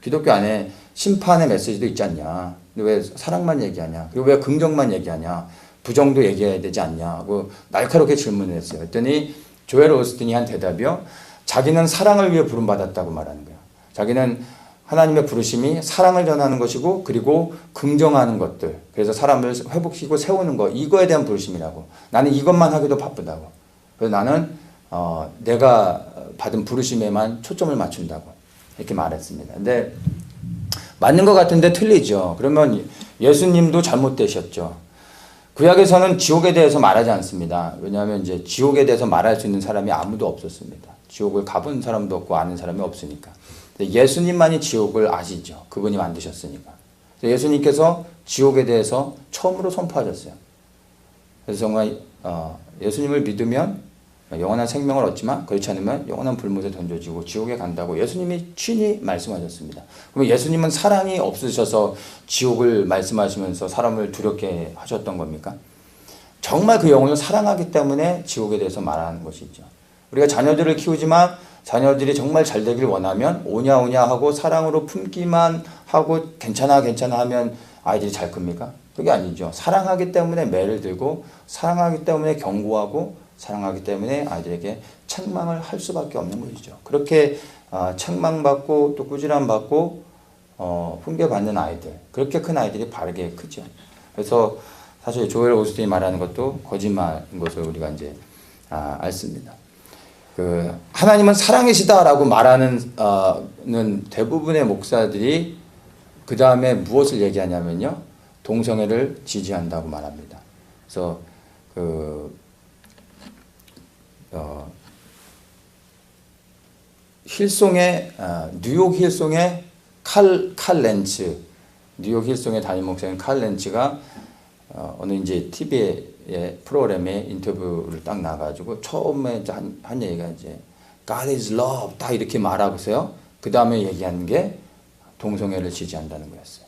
기독교 안에 심판의 메시지도 있지 않냐? 근데 왜 사랑만 얘기하냐? 그리고 왜 긍정만 얘기하냐? 부정도 얘기해야 되지 않냐? 고 날카롭게 질문을 했어요. 그랬더니 조엘 오스틴이 한 대답이요. 자기는 사랑을 위해 부름받았다고 말하는 거야. 자기는 하나님의 부르심이 사랑을 전하는 것이고 그리고 긍정하는 것들. 그래서 사람을 회복시키고 세우는 거. 이거에 대한 부르심이라고. 나는 이것만 하기도 바쁘다고. 그래서 나는 내가 받은 부르심에만 초점을 맞춘다고. 이렇게 말했습니다. 근데 맞는 것 같은데 틀리죠. 그러면 예수님도 잘못되셨죠. 구약에서는 지옥에 대해서 말하지 않습니다. 왜냐하면 이제 지옥에 대해서 말할 수 있는 사람이 아무도 없었습니다. 지옥을 가본 사람도 없고 아는 사람이 없으니까. 예수님만이 지옥을 아시죠. 그분이 만드셨으니까. 예수님께서 지옥에 대해서 처음으로 선포하셨어요. 그래서 정말 예수님을 믿으면 영원한 생명을 얻지만 그렇지 않으면 영원한 불못에 던져지고 지옥에 간다고 예수님이 친히 말씀하셨습니다. 그럼 예수님은 사랑이 없으셔서 지옥을 말씀하시면서 사람을 두렵게 하셨던 겁니까? 정말 그 영혼을 사랑하기 때문에 지옥에 대해서 말하는 것이죠. 우리가 자녀들을 키우지만 자녀들이 정말 잘 되길 원하면 오냐 오냐 하고 사랑으로 품기만 하고 괜찮아 하면 아이들이 잘 큽니까? 그게 아니죠. 사랑하기 때문에 매를 들고 사랑하기 때문에 경고하고 사랑하기 때문에 아이들에게 책망을 할 수밖에 없는 것이죠. 그렇게 책망받고 또 꾸지람받고 훈계받는 아이들, 그렇게 큰 아이들이 바르게 크죠. 그래서 사실 조엘 오스틴이 말하는 것도 거짓말인 것을 우리가 이제 알습니다. 하나님은 사랑이시다라고 말하는 대부분의 목사들이 그 다음에 무엇을 얘기하냐면요, 동성애를 지지한다고 말합니다. 그래서 힐송의 뉴욕 힐송의 칼 렌츠, 뉴욕 힐송의 담임 목사인 칼 렌츠가 어느 이제 TV의 프로그램에 인터뷰를 딱 나가지고 처음에 한 얘기가 이제 God is love 딱 이렇게 말하고서요. 그 다음에 얘기한 게 동성애를 지지한다는 거였어요.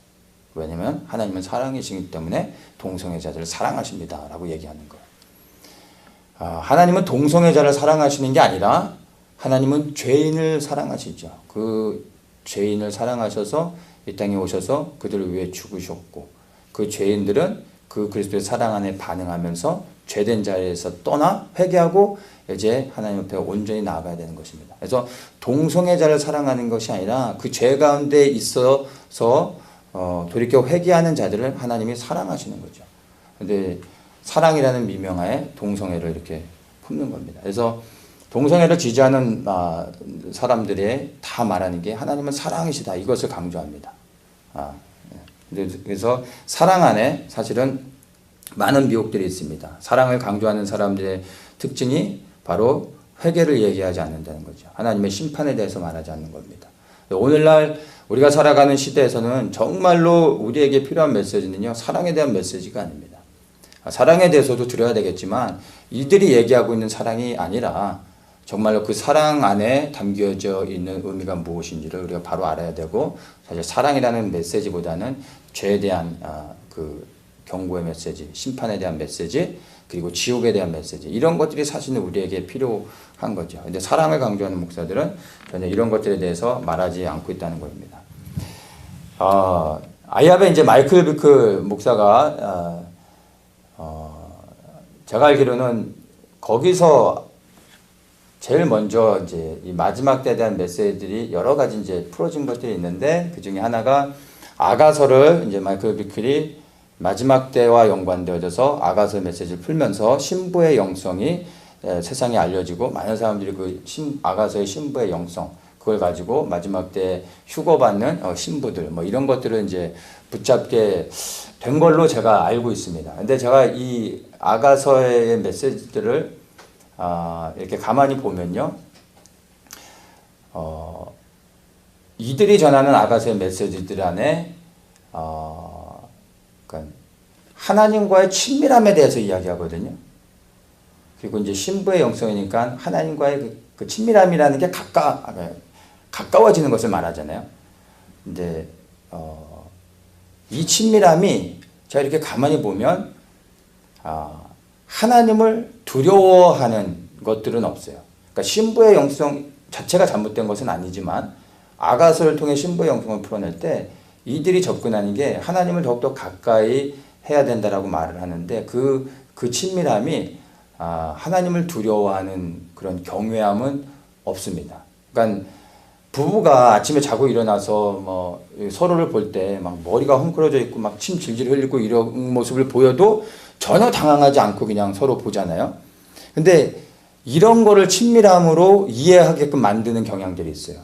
왜냐하면 하나님은 사랑이시기 때문에 동성애자들을 사랑하십니다라고 얘기하는 거예요. 하나님은 동성애자를 사랑하시는 게 아니라 하나님은 죄인을 사랑하시죠. 그 죄인을 사랑하셔서 이 땅에 오셔서 그들을 위해 죽으셨고 그 죄인들은 그 그리스도의 사랑 안에 반응하면서 죄된 자리에서 떠나 회개하고 이제 하나님 앞에 온전히 나아가야 되는 것입니다. 그래서 동성애자를 사랑하는 것이 아니라 그 죄 가운데 있어서 돌이켜 회개하는 자들을 하나님이 사랑하시는 거죠. 근데 사랑이라는 미명하에 동성애를 이렇게 품는 겁니다. 그래서 동성애를 지지하는 사람들이 다 말하는 게 하나님은 사랑이시다. 이것을 강조합니다. 그래서 사랑 안에 사실은 많은 미혹들이 있습니다. 사랑을 강조하는 사람들의 특징이 바로 회개를 얘기하지 않는다는 거죠. 하나님의 심판에 대해서 말하지 않는 겁니다. 오늘날 우리가 살아가는 시대에서는 정말로 우리에게 필요한 메시지는요, 사랑에 대한 메시지가 아닙니다. 사랑에 대해서도 드려야 되겠지만 이들이 얘기하고 있는 사랑이 아니라 정말로 그 사랑 안에 담겨져 있는 의미가 무엇인지를 우리가 바로 알아야 되고, 사실 사랑이라는 메시지보다는 죄에 대한 그 경고의 메시지, 심판에 대한 메시지, 그리고 지옥에 대한 메시지, 이런 것들이 사실은 우리에게 필요한 거죠. 근데 사랑을 강조하는 목사들은 전혀 이런 것들에 대해서 말하지 않고 있다는 겁니다. 아이합의 이제 마이클 비클 목사가 제가 알기로는 거기서 제일 먼저 이제 이 마지막 때에 대한 메시지들이 여러 가지 이제 풀어진 것들이 있는데, 그 중에 하나가 아가서를 이제 마이클 비클이 마지막 때와 연관되어져서 아가서 메시지를 풀면서 신부의 영성이 세상에 알려지고 많은 사람들이 그 아가서의 신부의 영성, 그걸 가지고 마지막 때 휴거받는 신부들 뭐 이런 것들을 이제 붙잡게 된 걸로 제가 알고 있습니다. 근데 제가 이 아가서의 메시지들을 이렇게 가만히 보면요, 이들이 전하는 아가서의 메시지들 안에 그러니까 하나님과의 친밀함에 대해서 이야기하거든요. 그리고 이제 신부의 영성이니까 하나님과의 그 친밀함이라는 게 가까워지는 것을 말하잖아요. 근데 이 친밀함이 제가 이렇게 가만히 보면 하나님을 두려워하는 것들은 없어요. 그러니까 신부의 영성 자체가 잘못된 것은 아니지만 아가서를 통해 신부의 영성을 풀어낼 때 이들이 접근하는 게 하나님을 더욱더 가까이 해야 된다라고 말을 하는데 그 친밀함이 하나님을 두려워하는 그런 경외함은 없습니다. 그러니까 부부가 아침에 자고 일어나서 뭐 서로를 볼 때 막 머리가 헝클어져 있고 막 침 질질 흘리고 이런 모습을 보여도 전혀 당황하지 않고 그냥 서로 보잖아요. 근데 이런 거를 친밀함으로 이해하게끔 만드는 경향들이 있어요.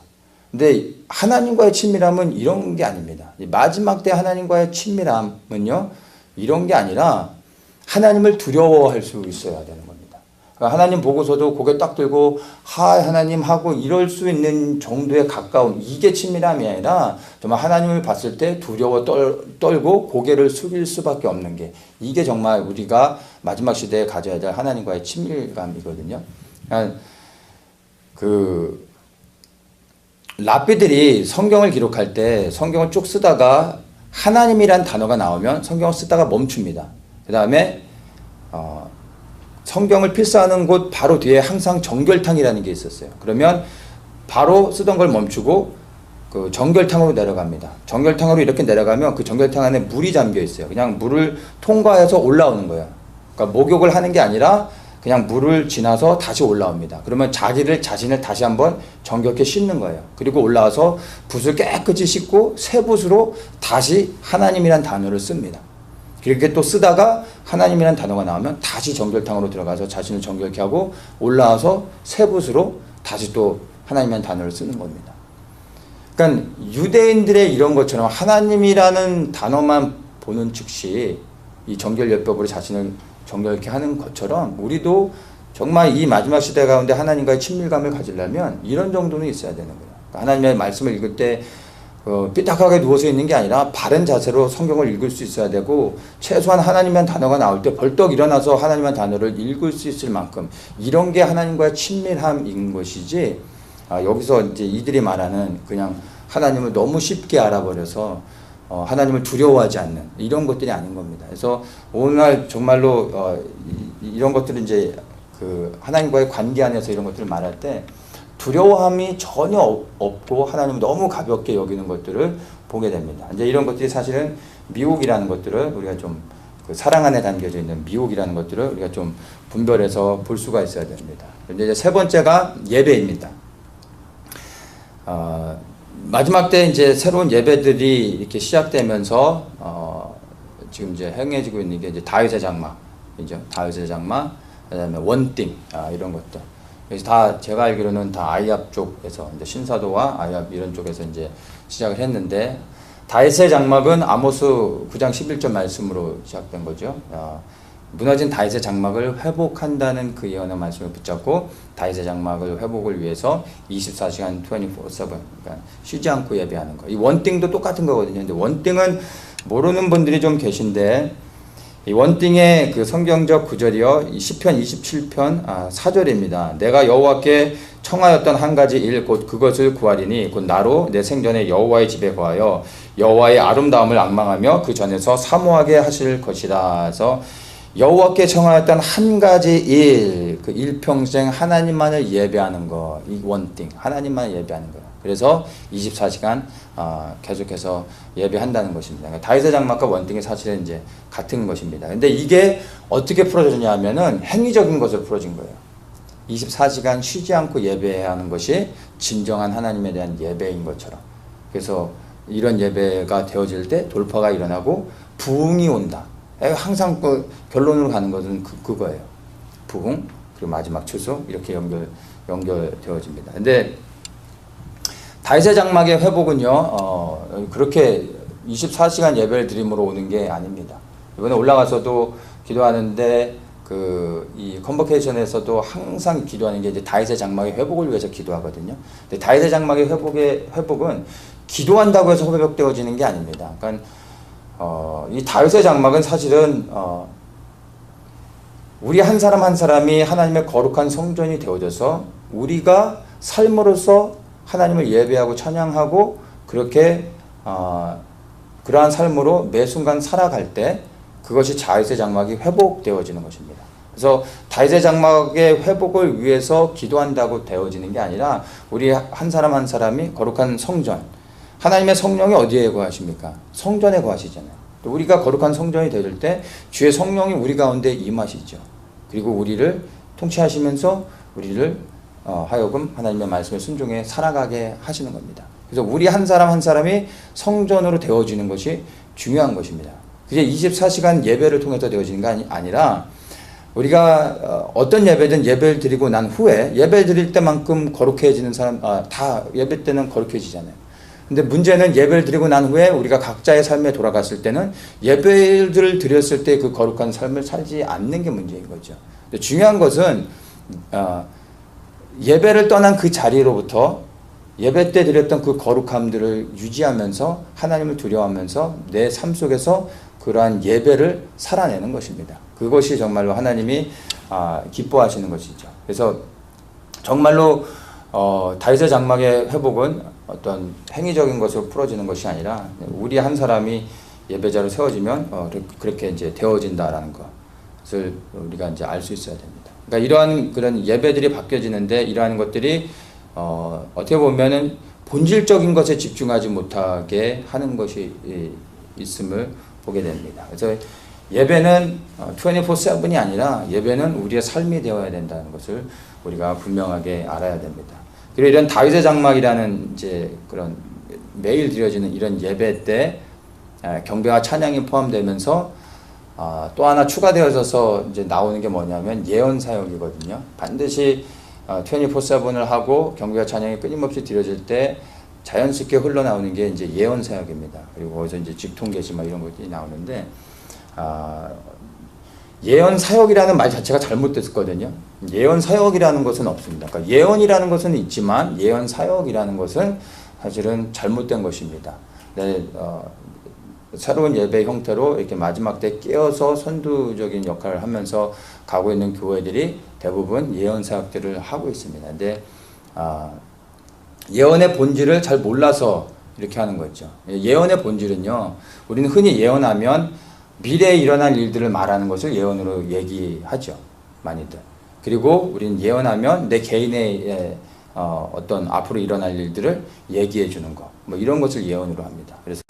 근데 하나님과의 친밀함은 이런 게 아닙니다. 마지막 때 하나님과의 친밀함은요, 이런 게 아니라 하나님을 두려워할 수 있어야 되는 겁니다. 그러니까 하나님 보고서도 고개 딱 들고 하나님 하고 이럴 수 있는 정도의 가까움, 이게 친밀함이 아니라 정말 하나님을 봤을 때 두려워 떨고 고개를 숙일 수밖에 없는 게, 이게 정말 우리가 마지막 시대에 가져야 될 하나님과의 친밀감이거든요. 그러니까 랍비들이 성경을 기록할 때 성경을 쭉 쓰다가 하나님이란 단어가 나오면 성경을 쓰다가 멈춥니다. 그 다음에 성경을 필사하는 곳 바로 뒤에 항상 정결탕이라는 게 있었어요. 그러면 바로 쓰던 걸 멈추고 그 정결탕으로 내려갑니다. 정결탕으로 이렇게 내려가면 그 정결탕 안에 물이 잠겨 있어요. 그냥 물을 통과해서 올라오는 거예요. 그러니까 목욕을 하는 게 아니라 그냥 물을 지나서 다시 올라옵니다. 그러면 자신을 다시 한번 정결케 씻는 거예요. 그리고 올라와서 붓을 깨끗이 씻고 새 붓으로 다시 하나님이란 단어를 씁니다. 그렇게 또 쓰다가 하나님이란 단어가 나오면 다시 정결탕으로 들어가서 자신을 정결케 하고 올라와서 새 붓으로 다시 또 하나님이란 단어를 쓰는 겁니다. 그러니까 유대인들의 이런 것처럼 하나님이라는 단어만 보는 즉시 이 정결예법으로 자신을 정결케 하는 것처럼 우리도 정말 이 마지막 시대 가운데 하나님과의 친밀감을 가지려면 이런 정도는 있어야 되는 거예요. 그러니까 하나님의 말씀을 읽을 때 삐딱하게 누워서 있는 게 아니라 바른 자세로 성경을 읽을 수 있어야 되고, 최소한 하나님의 단어가 나올 때 벌떡 일어나서 하나님의 단어를 읽을 수 있을 만큼 이런 게 하나님과의 친밀함인 것이지, 여기서 이제 이들이 말하는 그냥 하나님을 너무 쉽게 알아버려서 하나님을 두려워하지 않는 이런 것들이 아닌 겁니다. 그래서 오늘날 정말로 이런 것들을 이제 하나님과의 관계 안에서 이런 것들을 말할 때 두려워함이 전혀 없고 하나님을 너무 가볍게 여기는 것들을 보게 됩니다. 이제 이런 것들이 사실은 미혹이라는 것들을 우리가 좀 사랑 안에 담겨져 있는 미혹이라는 것들을 우리가 좀 분별해서 볼 수가 있어야 됩니다. 이제 세 번째가 예배입니다. 마지막 때 이제 새로운 예배들이 이렇게 시작되면서 지금 이제 행해지고 있는 게 이제 다윗의 장막이죠. 다윗의 장막, 그다음에 원띵 이런 것들. 그래서 다 제가 알기로는 다 아이압 쪽에서 이제 신사도와 아이압 이런 쪽에서 이제 시작을 했는데, 다윗의 장막은 아모스 9장 11절 말씀으로 시작된 거죠. 무너진 다윗의 장막을 회복한다는 그 예언의 말씀을 붙잡고 다윗의 장막을 회복을 위해서 24시간 24/7 그러니까 쉬지 않고 예배하는 거. 이 원띵도 똑같은 거거든요. 근데 원띵은 모르는 분들이 좀 계신데, 이 원띵의 그 성경적 구절이요, 시편 27편 4절입니다. 내가 여호와께 청하였던 한 가지 일 곧 그것을 구하리니 곧 나로 내 생전에 여호와의 집에 거하여 여호와의 아름다움을 앙망하며 그 전에서 사모하게 하실 것이라. 해서 여호와께 청하였던 한 가지 일, 그 일평생 하나님만을 예배하는 거, 이 원띵, 하나님만을 예배하는 거. 그래서 24시간 계속해서 예배한다는 것입니다. 그러니까 다윗의 장막과 원띵이 사실은 이제 같은 것입니다. 근데 이게 어떻게 풀어졌냐 하면은 행위적인 것으로 풀어진 거예요. 24시간 쉬지 않고 예배해야 하는 것이 진정한 하나님에 대한 예배인 것처럼. 그래서 이런 예배가 되어질 때 돌파가 일어나고 부흥이 온다. 항상 그 결론으로 가는 것은 그거예요. 부흥, 그리고 마지막 추수, 이렇게 연결되어집니다. 근데 다윗의 장막의 회복은요, 그렇게 24시간 예배를 드림으로 오는 게 아닙니다. 이번에 올라가서도 기도하는데, 이 컨버케이션에서도 항상 기도하는 게 이제 다윗의 장막의 회복을 위해서 기도하거든요. 근데 다윗의 장막의 회복은 기도한다고 해서 회복되어지는 게 아닙니다. 그러니까, 이 다윗의 장막은 사실은, 우리 한 사람 한 사람이 하나님의 거룩한 성전이 되어져서 우리가 삶으로서 하나님을 예배하고 찬양하고 그렇게 그러한 삶으로 매 순간 살아갈 때 그것이 다윗의 장막이 회복되어지는 것입니다. 그래서 다윗의 장막의 회복을 위해서 기도한다고 되어지는 게 아니라 우리 한 사람 한 사람이 거룩한 성전, 하나님의 성령이 어디에 거하십니까? 성전에 거하시잖아요. 또 우리가 거룩한 성전이 될 때 주의 성령이 우리 가운데 임하시죠. 그리고 우리를 통치하시면서 우리를 하여금 하나님의 말씀에 순종해 살아가게 하시는 겁니다. 그래서 우리 한 사람 한 사람이 성전으로 되어지는 것이 중요한 것입니다. 그게 24시간 예배를 통해서 되어지는 게 아니라 우리가 어떤 예배든 예배를 드리고 난 후에 예배 드릴 때만큼 거룩해지는 사람, 다 예배 때는 거룩해지잖아요. 근데 문제는 예배를 드리고 난 후에 우리가 각자의 삶에 돌아갔을 때는 예배를 드렸을 때 그 거룩한 삶을 살지 않는 게 문제인 거죠. 근데 중요한 것은 예배를 떠난 그 자리로부터 예배 때 드렸던 그 거룩함들을 유지하면서 하나님을 두려워하면서 내 삶 속에서 그러한 예배를 살아내는 것입니다. 그것이 정말로 하나님이 기뻐하시는 것이죠. 그래서 정말로 다윗의 장막의 회복은 어떤 행위적인 것으로 풀어지는 것이 아니라 우리 한 사람이 예배자로 세워지면 그렇게 이제 되어진다라는 것을 우리가 이제 알 수 있어야 됩니다. 그러니까 이러한 그런 예배들이 바뀌어지는데 이러한 것들이 어떻게 보면은 본질적인 것에 집중하지 못하게 하는 것이 있음을 보게 됩니다. 그래서 예배는 24/7이 아니라 예배는 우리의 삶이 되어야 된다는 것을 우리가 분명하게 알아야 됩니다. 그리고 이런 다윗의 장막이라는 이제 그런 매일 드려지는 이런 예배 때 경배와 찬양이 포함되면서 또 하나 추가되어져서 이제 나오는 게 뭐냐면 예언 사역이거든요. 반드시 24/7을 하고 경배와 찬양이 끊임없이 드려질 때 자연스럽게 흘러나오는 게 이제 예언 사역입니다. 그리고 거기서 이제 직통 계시 이런 것들이 나오는데 예언 사역이라는 말 자체가 잘못됐었거든요. 예언 사역이라는 것은 없습니다. 그러니까 예언이라는 것은 있지만 예언 사역이라는 것은 사실은 잘못된 것입니다. 새로운 예배 형태로 이렇게 마지막 때 깨어서 선두적인 역할을 하면서 가고 있는 교회들이 대부분 예언 사역들을 하고 있습니다. 근데 예언의 본질을 잘 몰라서 이렇게 하는 거죠. 예언의 본질은요, 우리는 흔히 예언하면 미래에 일어날 일들을 말하는 것을 예언으로 얘기하죠, 많이들. 그리고 우리는 예언하면 내 개인의 어떤 앞으로 일어날 일들을 얘기해 주는 것, 뭐 이런 것을 예언으로 합니다. 그래서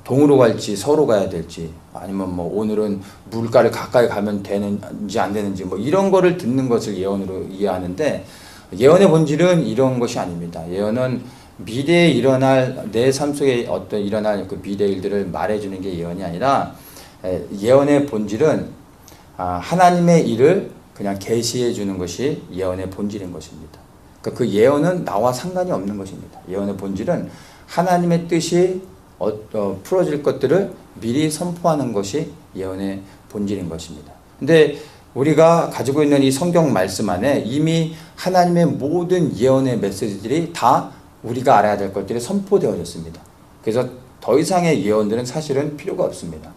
동으로 갈지 서로 가야 될지, 아니면 뭐 오늘은 물가를 가까이 가면 되는지 안 되는지, 뭐 이런 거를 듣는 것을 예언으로 이해하는데, 예언의 본질은 이런 것이 아닙니다. 예언은 미래에 일어날 내 삶 속에 어떤 일어날 그 미래 일들을 말해주는 게 예언이 아니라, 예언의 본질은 하나님의 일을 그냥 계시해 주는 것이 예언의 본질인 것입니다. 그러니까 그 예언은 나와 상관이 없는 것입니다. 예언의 본질은 하나님의 뜻이 풀어질 것들을 미리 선포하는 것이 예언의 본질인 것입니다. 근데 우리가 가지고 있는 이 성경 말씀 안에 이미 하나님의 모든 예언의 메시지들이 다 우리가 알아야 될 것들이 선포되어졌습니다. 그래서 더 이상의 예언들은 사실은 필요가 없습니다.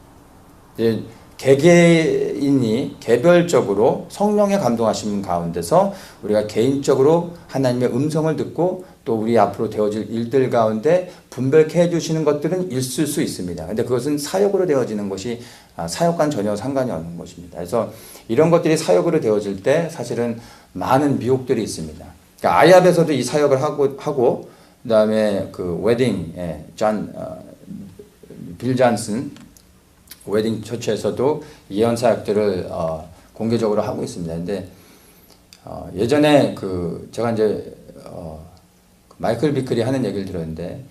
개개인이 개별적으로 성령의 감동하심 가운데서 우리가 개인적으로 하나님의 음성을 듣고 또 우리 앞으로 되어질 일들 가운데 분별케 해주시는 것들은 있을 수 있습니다. 근데 그것은 사역으로 되어지는 것이 사역과는 전혀 상관이 없는 것입니다. 그래서 이런 것들이 사역으로 되어질 때 사실은 많은 미혹들이 있습니다. 그러니까 아이압에서도 이 사역을 하고 그다음에 그 웨딩 빌 잔슨 웨딩 처치에서도 예언 사역들을 공개적으로 하고 있습니다. 근데 예전에 제가 이제 마이클 비클이 하는 얘기를 들었는데,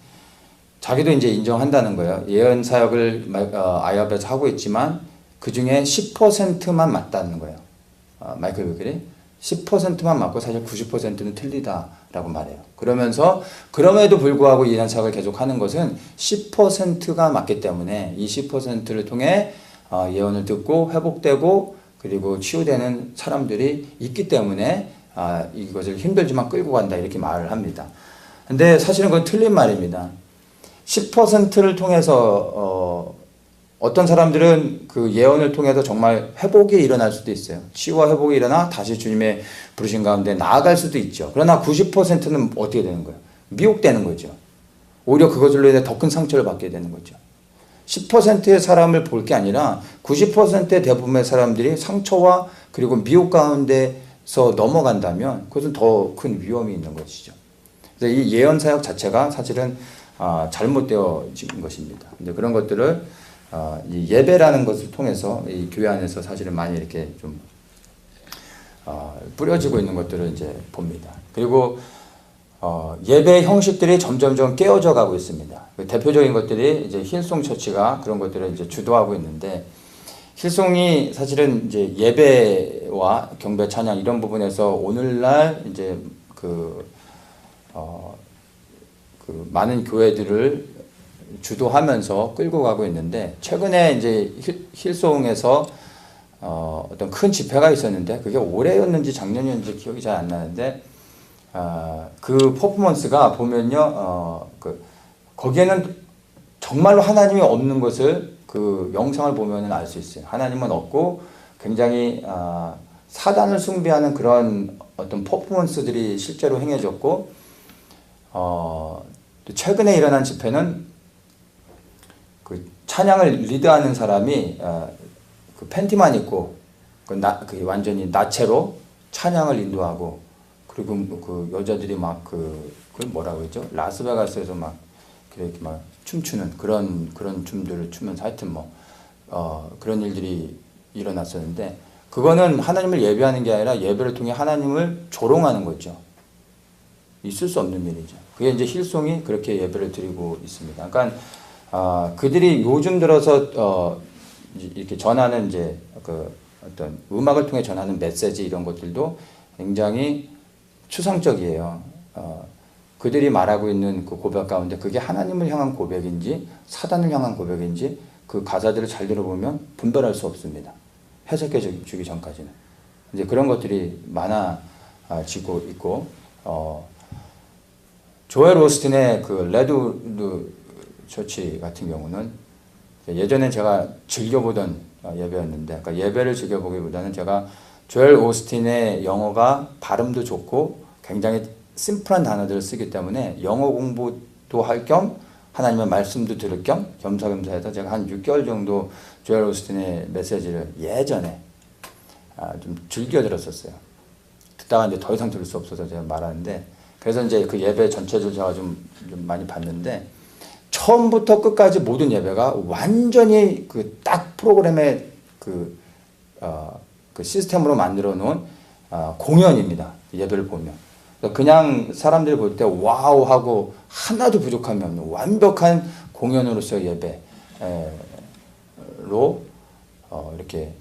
자기도 이제 인정한다는 거예요. 예언 사역을 아이압에서 하고 있지만 그 중에 10%만 맞다는 거예요. 마이클 비클이 10%만 맞고 사실 90%는 틀리다라고 말해요. 그러면서 그럼에도 불구하고 예언 사역을 계속 하는 것은 10%가 맞기 때문에 이 10%를 통해 예언을 듣고 회복되고 그리고 치유되는 사람들이 있기 때문에 이것을 힘들지만 끌고 간다, 이렇게 말을 합니다. 근데 사실은 그건 틀린 말입니다. 10%를 통해서 어떤 사람들은 그 예언을 통해서 정말 회복이 일어날 수도 있어요. 치유와 회복이 일어나 다시 주님의 부르신 가운데 나아갈 수도 있죠. 그러나 90%는 어떻게 되는 거예요? 미혹되는 거죠. 오히려 그것으로 인해 더 큰 상처를 받게 되는 거죠. 10%의 사람을 볼 게 아니라 90%의 대부분의 사람들이 상처와 그리고 미혹 가운데서 넘어간다면 그것은 더 큰 위험이 있는 것이죠. 그래서 이 예언 사역 자체가 사실은 잘못되어진 것입니다. 근데 그런 것들을 이 예배라는 것을 통해서 이 교회 안에서 사실은 많이 이렇게 좀 뿌려지고 있는 것들을 이제 봅니다. 그리고 예배 형식들이 점점점 깨어져 가고 있습니다. 대표적인 것들이 이제 힐송 처치가 그런 것들을 이제 주도하고 있는데, 힐송이 사실은 이제 예배와 경배 찬양 이런 부분에서 오늘날 이제 많은 교회들을 주도하면서 끌고 가고 있는데, 최근에 이제 힐송에서 어떤 큰 집회가 있었는데, 그게 올해였는지 작년이었는지 기억이 잘 안 나는데, 그 퍼포먼스가 보면요, 거기에는 정말로 하나님이 없는 것을 그 영상을 보면은 알 수 있어요. 하나님은 없고 굉장히 사단을 숭배하는 그런 어떤 퍼포먼스들이 실제로 행해졌고, 또 최근에 일어난 집회는 그 찬양을 리드하는 사람이 그 팬티만 입고 그 완전히 나체로 찬양을 인도하고, 그리고 그 여자들이 막 그걸 뭐라고 했죠? 라스베가스에서 막 이렇게 막 춤추는 그런 춤들을 추면서 하여튼 그런 일들이 일어났었는데, 그거는 하나님을 예배하는 게 아니라 예배를 통해 하나님을 조롱하는 거죠. 있을 수 없는 일이죠. 그게 이제 힐송이 그렇게 예배를 드리고 있습니다. 그러니까 그들이 요즘 들어서 이렇게 전하는 이제 그 어떤 음악을 통해 전하는 메시지 이런 것들도 굉장히 추상적이에요. 그들이 말하고 있는 그 고백 가운데 그게 하나님을 향한 고백인지 사단을 향한 고백인지 그 가사들을 잘 들어보면 분별할 수 없습니다. 해석해 주기 전까지는. 이제 그런 것들이 많아지고 있고, 조엘 오스틴의 그 레드우드 처치 같은 경우는 예전에 제가 즐겨보던 예배였는데, 그러니까 예배를 즐겨보기보다는 제가 조엘 오스틴의 영어가 발음도 좋고 굉장히 심플한 단어들을 쓰기 때문에 영어 공부도 할 겸 하나님의 말씀도 들을 겸 겸사겸사해서 제가 한 6개월 정도 조엘 오스틴의 메시지를 예전에 좀 즐겨 들었었어요. 듣다가 이제 더 이상 들을 수 없어서 제가 말하는데, 그래서 이제 그 예배 전체를 제가 좀 많이 봤는데, 처음부터 끝까지 모든 예배가 완전히 그 딱 프로그램의 그 시스템으로 만들어 놓은 공연입니다. 예배를 보면. 그냥 사람들이 볼 때 와우 하고 하나도 부족함이 없는 완벽한 공연으로서의 예배로 이렇게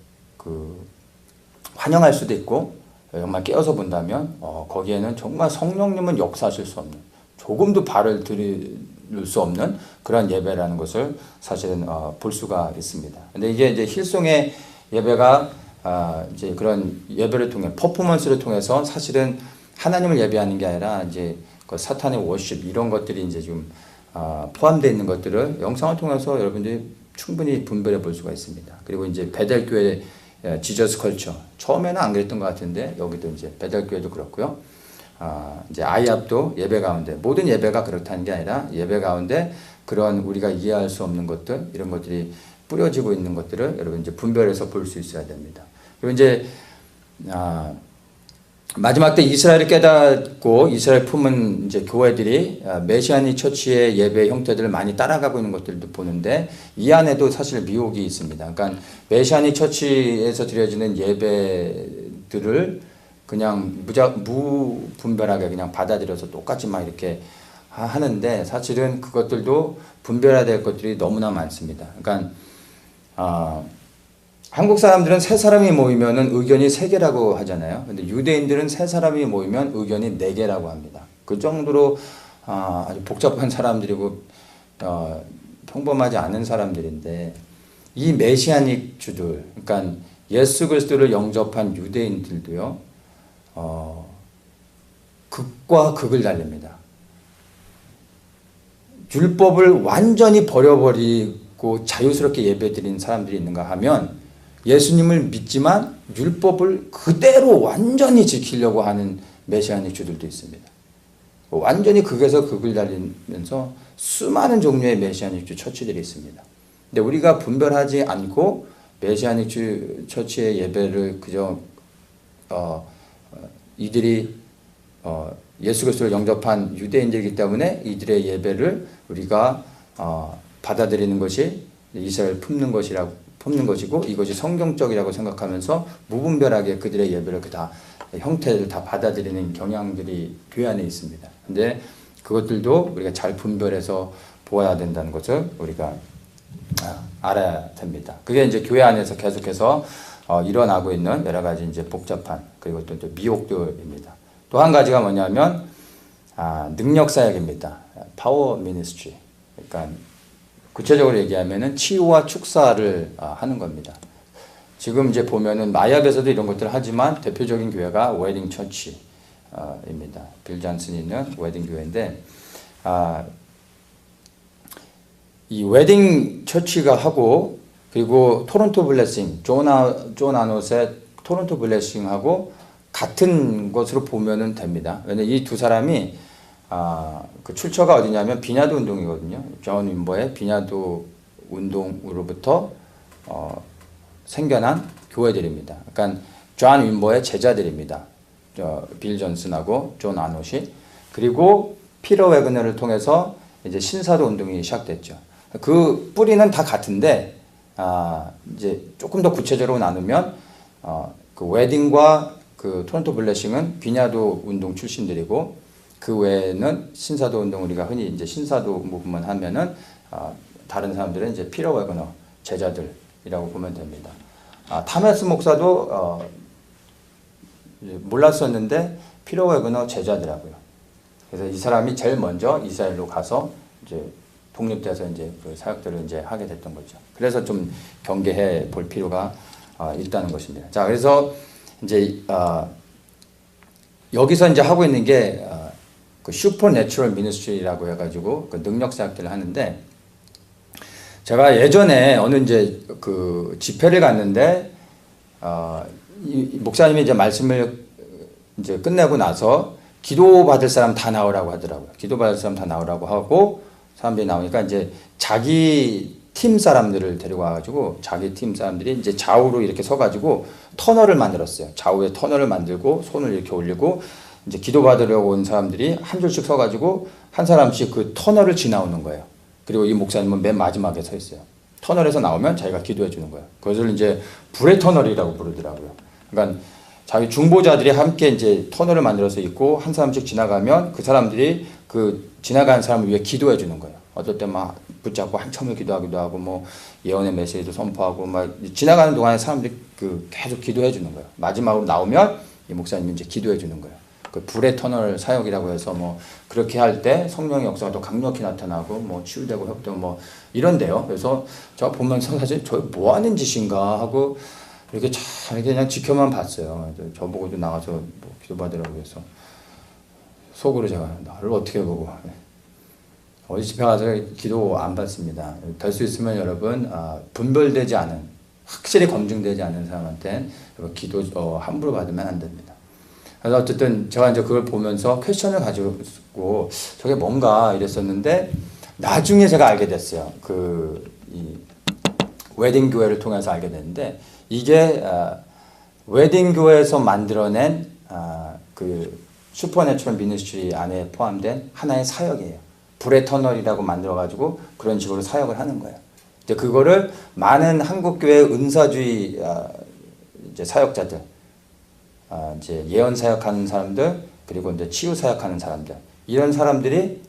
환영할 수도 있고, 정말 깨어서 본다면 거기에는 정말 성령님은 역사하실 수 없는, 조금도 발을 들일 수 없는 그런 예배라는 것을 사실은 볼 수가 있습니다. 근데 이게 이제 힐송의 예배가 이제 그런 예배를 통해 퍼포먼스를 통해서 사실은 하나님을 예배하는 게 아니라 이제 그 사탄의 워십 이런 것들이 이제 좀 포함되어 있는 것들을 영상을 통해서 여러분들이 충분히 분별해 볼 수가 있습니다. 그리고 이제 베델교회 지저스 컬처, 처음에는 안 그랬던 것 같은데 여기도 이제 베델교회도 그렇고요. 이제 아이압도 예배 가운데, 모든 예배가 그렇다는 게 아니라 예배 가운데 그런 우리가 이해할 수 없는 것들, 이런 것들이 뿌려지고 있는 것들을 여러분 이제 분별해서 볼 수 있어야 됩니다. 그리고 이제 마지막 때 이스라엘을 깨닫고 이스라엘 품은 이제 교회들이 메시아닉 처치의 예배 형태들을 많이 따라가고 있는 것들도 보는데, 이 안에도 사실 미혹이 있습니다. 그러니까 메시아닉 처치에서 드려지는 예배들을 그냥 무분별하게 그냥 받아들여서 똑같이 막 이렇게 하는데, 사실은 그것들도 분별해야 될 것들이 너무나 많습니다. 그러니까 한국 사람들은 세 사람이 모이면은 의견이 세 개라고 하잖아요. 근데 유대인들은 세 사람이 모이면 의견이 네 개라고 합니다. 그 정도로 아주 복잡한 사람들이고 평범하지 않은 사람들인데, 이 메시아닉 주들, 그러니까 예수 그리스도를 영접한 유대인들도요, 극과 극을 달립니다. 율법을 완전히 버려버리고 자유스럽게 예배드리는 사람들이 있는가 하면, 예수님을 믿지만 율법을 그대로 완전히 지키려고 하는 메시아닉 주들도 있습니다. 완전히 극에서 극을 달리면서 수많은 종류의 메시아닉 주 처치들이 있습니다. 근데 우리가 분별하지 않고 메시아닉 처치의 예배를 그저 이들이 예수 그리스도를 영접한 유대인들이기 때문에 이들의 예배를 우리가 받아들이는 것이 이스라엘 품는 것이고 이것이 성경적이라고 생각하면서 무분별하게 그들의 예배를 다 형태를 다 받아들이는 경향들이 교회 안에 있습니다. 근데 그것들도 우리가 잘 분별해서 보아야 된다는 것을 우리가 알아야 됩니다. 그게 이제 교회 안에서 계속해서 일어나고 있는 여러 가지 이제 복잡한 그리고 또 미혹들입니다. 또 한 가지가 뭐냐면 능력 사역입니다. 파워 미니스트리. 그러니까 구체적으로 얘기하면은 치유와 축사를 하는 겁니다. 지금 이제 보면은 마약에서도 이런 것들을 하지만 대표적인 교회가 웨딩 처치입니다. 빌 잔슨이 있는 웨딩 교회인데 이 웨딩 처치가 하고 그리고 토론토 블레싱 존 아노스의 토론토 블레싱하고 같은 것으로 보면은 됩니다. 왜냐면 이 두 사람이 그 출처가 어디냐면 비냐드 운동이거든요. 존 윈버의 비냐드 운동으로부터 생겨난 교회들입니다. 그러니까 존 윈버의 제자들입니다. 빌 존슨하고 존 아노시 그리고 피터 웨그너를 통해서 이제 신사도 운동이 시작됐죠. 그 뿌리는 다 같은데 이제 조금 더 구체적으로 나누면 그 웨딩과 그 토론토 블레싱은 비냐드 운동 출신들이고 그 외에는 신사도 운동 우리가 흔히 이제 신사도 무브먼 하면은 다른 사람들은 이제 피터 웨그너 제자들이라고 보면 됩니다. 타메스 목사도 몰랐었는데 피터 웨그너 제자더라고요. 그래서 이 사람이 제일 먼저 이스라엘로 가서 이제 독립돼서 이제 그 사역들을 이제 하게 됐던 거죠. 그래서 좀 경계해 볼 필요가 있다는 것입니다. 자, 그래서 이제 여기서 이제 하고 있는 게 그 슈퍼내추럴 미니스트리라고 해가지고 그 능력 사역들을 하는데 제가 예전에 어느 이제 그 집회를 갔는데 이 목사님이 이제 말씀을 이제 끝내고 나서 기도 받을 사람 다 나오라고 하더라고요. 기도 받을 사람 다 나오라고 하고 사람들이 나오니까 이제 자기 팀 사람들을 데리고 와가지고 자기 팀 사람들이 이제 좌우로 이렇게 서가지고 터널을 만들었어요. 좌우에 터널을 만들고 손을 이렇게 올리고 이제 기도 받으려고 온 사람들이 한 줄씩 서가지고 한 사람씩 그 터널을 지나오는 거예요. 그리고 이 목사님은 맨 마지막에 서 있어요. 터널에서 나오면 자기가 기도해 주는 거예요. 그것을 이제 불의 터널이라고 부르더라고요. 그러니까 자기 중보자들이 함께 이제 터널을 만들어서 있고 한 사람씩 지나가면 그 사람들이 그 지나가는 사람을 위해 기도해 주는 거예요. 어떨 때 막 붙잡고 한참을 기도하기도 하고 뭐 예언의 메시지도 선포하고 막 지나가는 동안에 사람들이 그 계속 기도해 주는 거예요. 마지막으로 나오면 이 목사님이 이제 기도해 주는 거예요. 그 불의 터널 사역이라고 해서 뭐 그렇게 할 때 성령의 역사가 더 강력히 나타나고 뭐 치유되고 회복되고 뭐 이런데요. 그래서 제가 보면서 사실 저 뭐 하는 짓인가 하고 이렇게 잘 그냥 지켜만 봤어요. 저보고도 나가서 뭐 기도받으라고 해서 속으로 제가 나를 어떻게 보고 어디 집회 가서 기도 안 받습니다. 될 수 있으면 여러분 분별되지 않은 확실히 검증되지 않은 사람한테 기도 함부로 받으면 안 됩니다. 그래서 어쨌든 제가 이제 그걸 보면서 퀘션을 가지고 저게 뭔가 이랬었는데 나중에 제가 알게 됐어요. 이 웨딩 교회를 통해서 알게 됐는데 이게 웨딩 교회에서 만들어낸 그 슈퍼내추럴 미니스트리 안에 포함된 하나의 사역이에요. 불의 터널이라고 만들어가지고 그런 식으로 사역을 하는 거예요. 이제 그거를 많은 한국 교회 은사주의 이제 사역자들, 이제 예언 사역하는 사람들, 그리고 이제 치유 사역하는 사람들, 이런 사람들이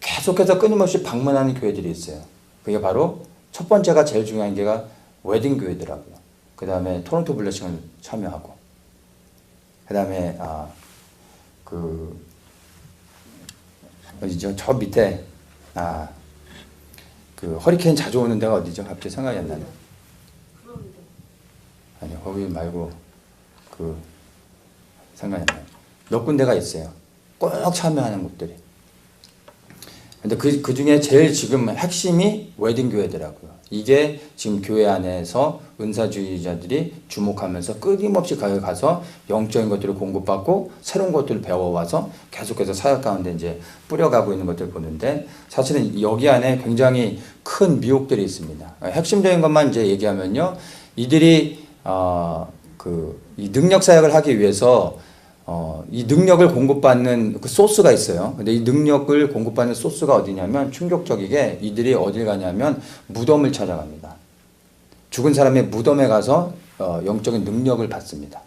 계속해서 끊임없이 방문하는 교회들이 있어요. 그게 바로 첫 번째가 제일 중요한 게가 웨딩 교회더라고요. 그 다음에 토론토 블레싱을 참여하고, 그 다음에 어디죠? 저 밑에 그 허리케인 자주 오는 데가 어디죠? 갑자기 생각이 안 나네. 아니 거기 말고 생각이 안 나요. 몇 군데가 있어요. 꼭 참여하는 곳들이. 근데 그 중에 제일 지금 핵심이 웨딩 교회더라고요. 이게 지금 교회 안에서 은사주의자들이 주목하면서 끊임없이 거기 가서 영적인 것들을 공급받고 새로운 것들을 배워와서 계속해서 사역 가운데 이제 뿌려가고 있는 것들을 보는데, 사실은 여기 안에 굉장히 큰 미혹들이 있습니다. 핵심적인 것만 이제 얘기하면요, 이들이 이 능력 사역을 하기 위해서 이 능력을 공급받는 그 소스가 있어요. 근데 이 능력을 공급받는 소스가 어디냐면, 충격적이게 이들이 어딜 가냐면 무덤을 찾아갑니다. 죽은 사람의 무덤에 가서 영적인 능력을 받습니다.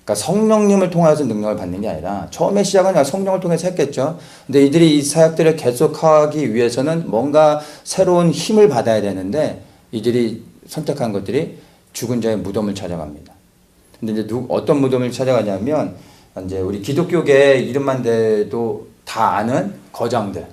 그러니까 성령님을 통해서 능력을 받는 게 아니라, 처음에 시작은 성령을 통해서 했겠죠. 근데 이들이 이 사역들을 계속하기 위해서는 뭔가 새로운 힘을 받아야 되는데, 이들이 선택한 것들이 죽은 자의 무덤을 찾아갑니다. 근데 이제 어떤 무덤을 찾아가냐면, 이제 우리 기독교계 이름만 대도 다 아는 거장들,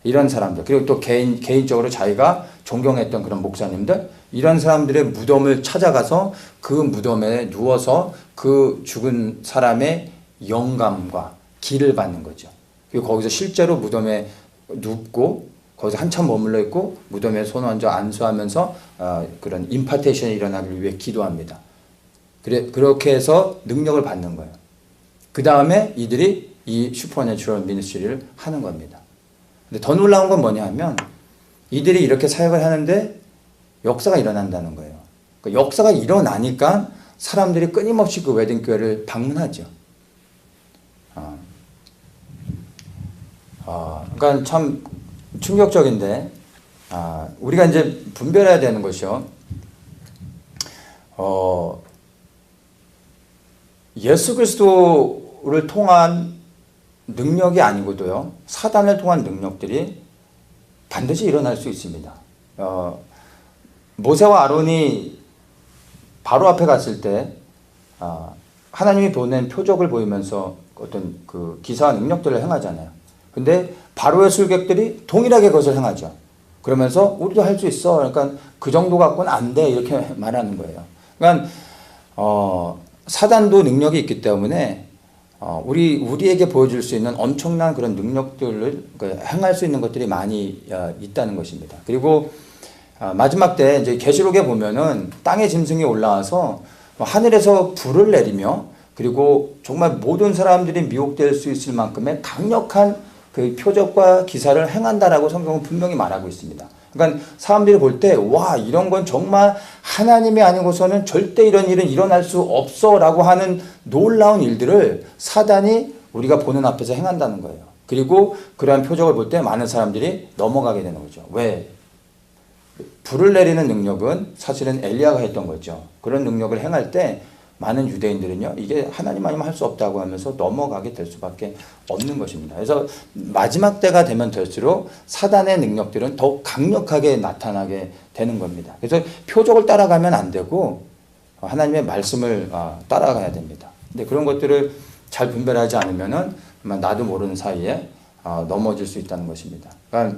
이런 사람들, 그리고 또 개인적으로 자기가 존경했던 그런 목사님들, 이런 사람들의 무덤을 찾아가서 그 무덤에 누워서 그 죽은 사람의 영감과 기를 받는 거죠. 그리고 거기서 실제로 무덤에 눕고 거기서 한참 머물러 있고 무덤에 손 얹어 안수하면서 그런 임파테이션이 일어나기 위해 기도합니다. 그렇게 해서 능력을 받는 거예요. 그 다음에 이들이 이 슈퍼내추럴 미니스트리를 하는 겁니다. 근데 더 놀라운 건 뭐냐 하면, 이들이 이렇게 사역을 하는데 역사가 일어난다는 거예요. 그러니까 역사가 일어나니까 사람들이 끊임없이 그 웨딩교회를 방문하죠. 그러니까 참 충격적인데, 우리가 이제 분별해야 되는 것이요. 예수 그리스도를 통한 능력이 아니고도요, 사단을 통한 능력들이 반드시 일어날 수 있습니다. 모세와 아론이 바로 앞에 갔을 때 하나님이 보낸 표적을 보이면서 어떤 그 기사와 능력들을 행하잖아요. 근데 바로의 술객들이 동일하게 그것을 행하죠. 그러면서 우리도 할 수 있어. 그러니까 그 정도 갖고는 안 돼. 이렇게 말하는 거예요. 그러니까 사단도 능력이 있기 때문에 우리에게 보여줄 수 있는 엄청난 그런 능력들을 행할 수 있는 것들이 많이 있다는 것입니다. 그리고 마지막 때 이제 계시록에 보면은 땅의 짐승이 올라와서 하늘에서 불을 내리며, 그리고 정말 모든 사람들이 미혹될 수 있을 만큼의 강력한 그 표적과 기사를 행한다라고 성경은 분명히 말하고 있습니다. 그러니까 사람들이 볼 때, 와, 이런 건 정말 하나님이 아니고서는 절대 이런 일은 일어날 수 없어 라고 하는 놀라운 일들을 사단이 우리가 보는 앞에서 행한다는 거예요. 그리고 그러한 표적을 볼 때 많은 사람들이 넘어가게 되는 거죠. 왜? 불을 내리는 능력은 사실은 엘리야가 했던 거죠. 그런 능력을 행할 때 많은 유대인들은요, 이게 하나님 아니면 할 수 없다고 하면서 넘어가게 될 수밖에 없는 것입니다. 그래서 마지막 때가 되면 될수록 사단의 능력들은 더욱 강력하게 나타나게 되는 겁니다. 그래서 표적을 따라가면 안 되고 하나님의 말씀을 따라가야 됩니다. 근데 그런 것들을 잘 분별하지 않으면은 나도 모르는 사이에 넘어질 수 있다는 것입니다. 그러니까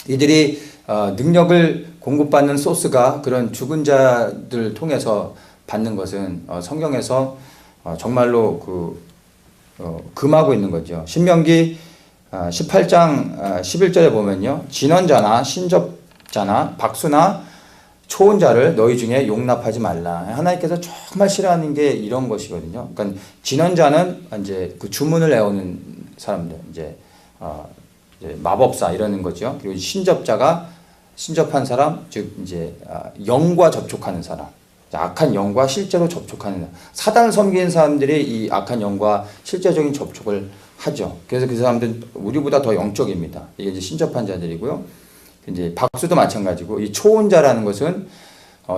이들이 능력을 공급받는 소스가 그런 죽은 자들 통해서 받는 것은 성경에서 정말로 금하고 있는 거죠. 신명기 18장 11절에 보면요, 진언자나 신접자나 박수나 초혼자를 너희 중에 용납하지 말라. 하나님께서 정말 싫어하는 게 이런 것이거든요. 그러니까 진언자는 이제 그 주문을 내오는 사람들, 이제 마법사 이러는 거죠. 그리고 신접자가 신접한 사람, 즉 이제 영과 접촉하는 사람. 악한 영과 실제로 접촉하는, 사단을 섬기는 사람들이 이 악한 영과 실제적인 접촉을 하죠. 그래서 그 사람들은 우리보다 더 영적입니다. 이게 이제 신접한 자들이고요. 이제 박수도 마찬가지고, 이 초혼자라는 것은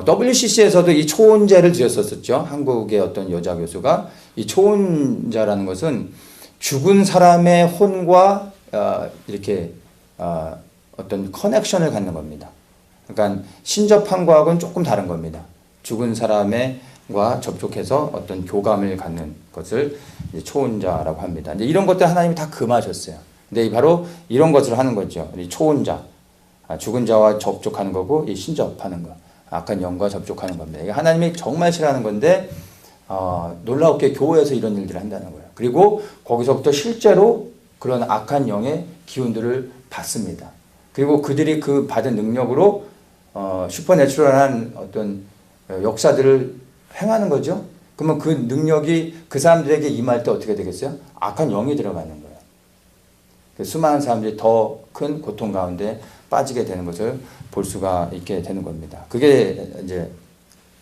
WCC에서도 이 초혼제를 드렸었죠. 한국의 어떤 여자 교수가. 이 초혼자라는 것은 죽은 사람의 혼과 이렇게 어떤 커넥션을 갖는 겁니다. 그러니까 신접한 거하고는 조금 다른 겁니다. 죽은 사람과 접촉해서 어떤 교감을 갖는 것을 이제 초혼자라고 합니다. 이제 이런 것들 하나님이 다 금하셨어요. 근데 바로 이런 것을 하는 거죠. 이 초혼자, 죽은 자와 접촉하는 거고, 이 신접하는 거, 악한 영과 접촉하는 겁니다. 이게 하나님이 정말 싫어하는 건데 놀랍게 교회에서 이런 일들을 한다는 거예요. 그리고 거기서부터 실제로 그런 악한 영의 기운들을 받습니다. 그리고 그들이 그 받은 능력으로 슈퍼내추럴한 어떤 역사들을 행하는 거죠. 그러면 그 능력이 그 사람들에게 임할 때 어떻게 되겠어요? 악한 영이 들어가는 거예요. 수많은 사람들이 더 큰 고통 가운데 빠지게 되는 것을 볼 수가 있게 되는 겁니다. 그게 이제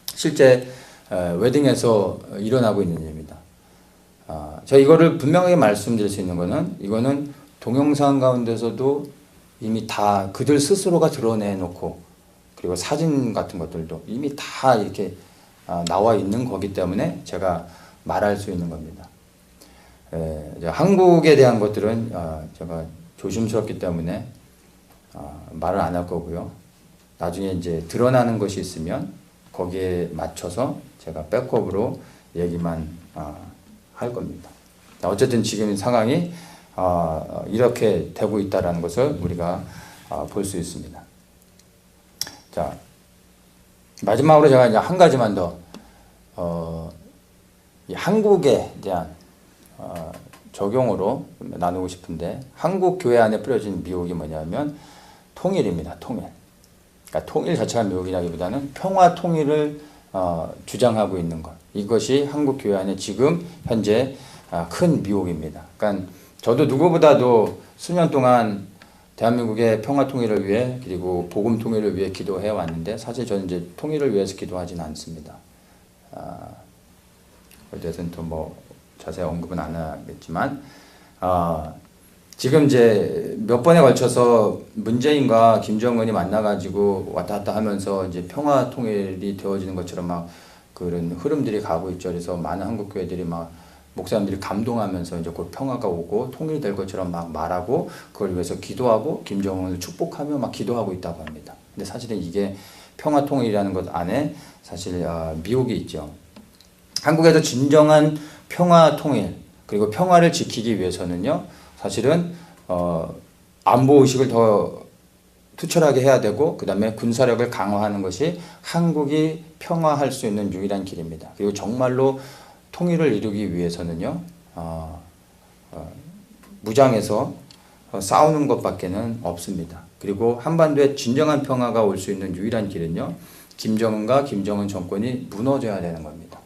실제 웨딩에서 일어나고 있는 일입니다. 제가 이거를 분명하게 말씀드릴 수 있는 거는, 이거는 동영상 가운데서도 이미 다 그들 스스로가 드러내놓고, 그리고 사진 같은 것들도 이미 다 이렇게 나와 있는 거기 때문에 제가 말할 수 있는 겁니다. 한국에 대한 것들은 제가 조심스럽기 때문에 말을 안 할 거고요. 나중에 이제 드러나는 것이 있으면 거기에 맞춰서 제가 백업으로 얘기만 할 겁니다. 어쨌든 지금 상황이 이렇게 되고 있다는 것을 우리가 볼 수 있습니다. 자, 마지막으로 제가 이제 한 가지만 더 이 한국에 대한 적용으로 나누고 싶은데, 한국 교회 안에 뿌려진 미혹이 뭐냐면 통일입니다. 통일. 그러니까 통일 자체가 미혹이라기보다는 평화 통일을 주장하고 있는 것. 이것이 한국 교회 안에 지금 현재 큰 미혹입니다. 그러니까 저도 누구보다도 수년 동안 대한민국의 평화 통일을 위해, 그리고 복음 통일을 위해 기도해 왔는데, 사실 저는 이제 통일을 위해서 기도하지는 않습니다. 어쨌든 또 뭐 자세히 언급은 안 하겠지만, 지금 이제 몇 번에 걸쳐서 문재인과 김정은이 만나가지고 왔다 갔다 하면서 이제 평화 통일이 되어지는 것처럼 막 그런 흐름들이 가고 있죠. 그래서 많은 한국 교회들이 막 목사님들이 감동하면서 이제 곧 평화가 오고 통일될 것처럼 막 말하고, 그걸 위해서 기도하고 김정은을 축복하며 막 기도하고 있다고 합니다. 근데 사실은 이게 평화 통일이라는 것 안에 사실 미혹이 있죠. 한국에서 진정한 평화 통일, 그리고 평화를 지키기 위해서는요, 사실은 안보 의식을 더 투철하게 해야 되고, 그 다음에 군사력을 강화하는 것이 한국이 평화할 수 있는 유일한 길입니다. 그리고 정말로 통일을 이루기 위해서는요, 무장해서 싸우는 것밖에는 없습니다. 그리고 한반도에 진정한 평화가 올 수 있는 유일한 길은요, 김정은과 김정은 정권이 무너져야 되는 겁니다.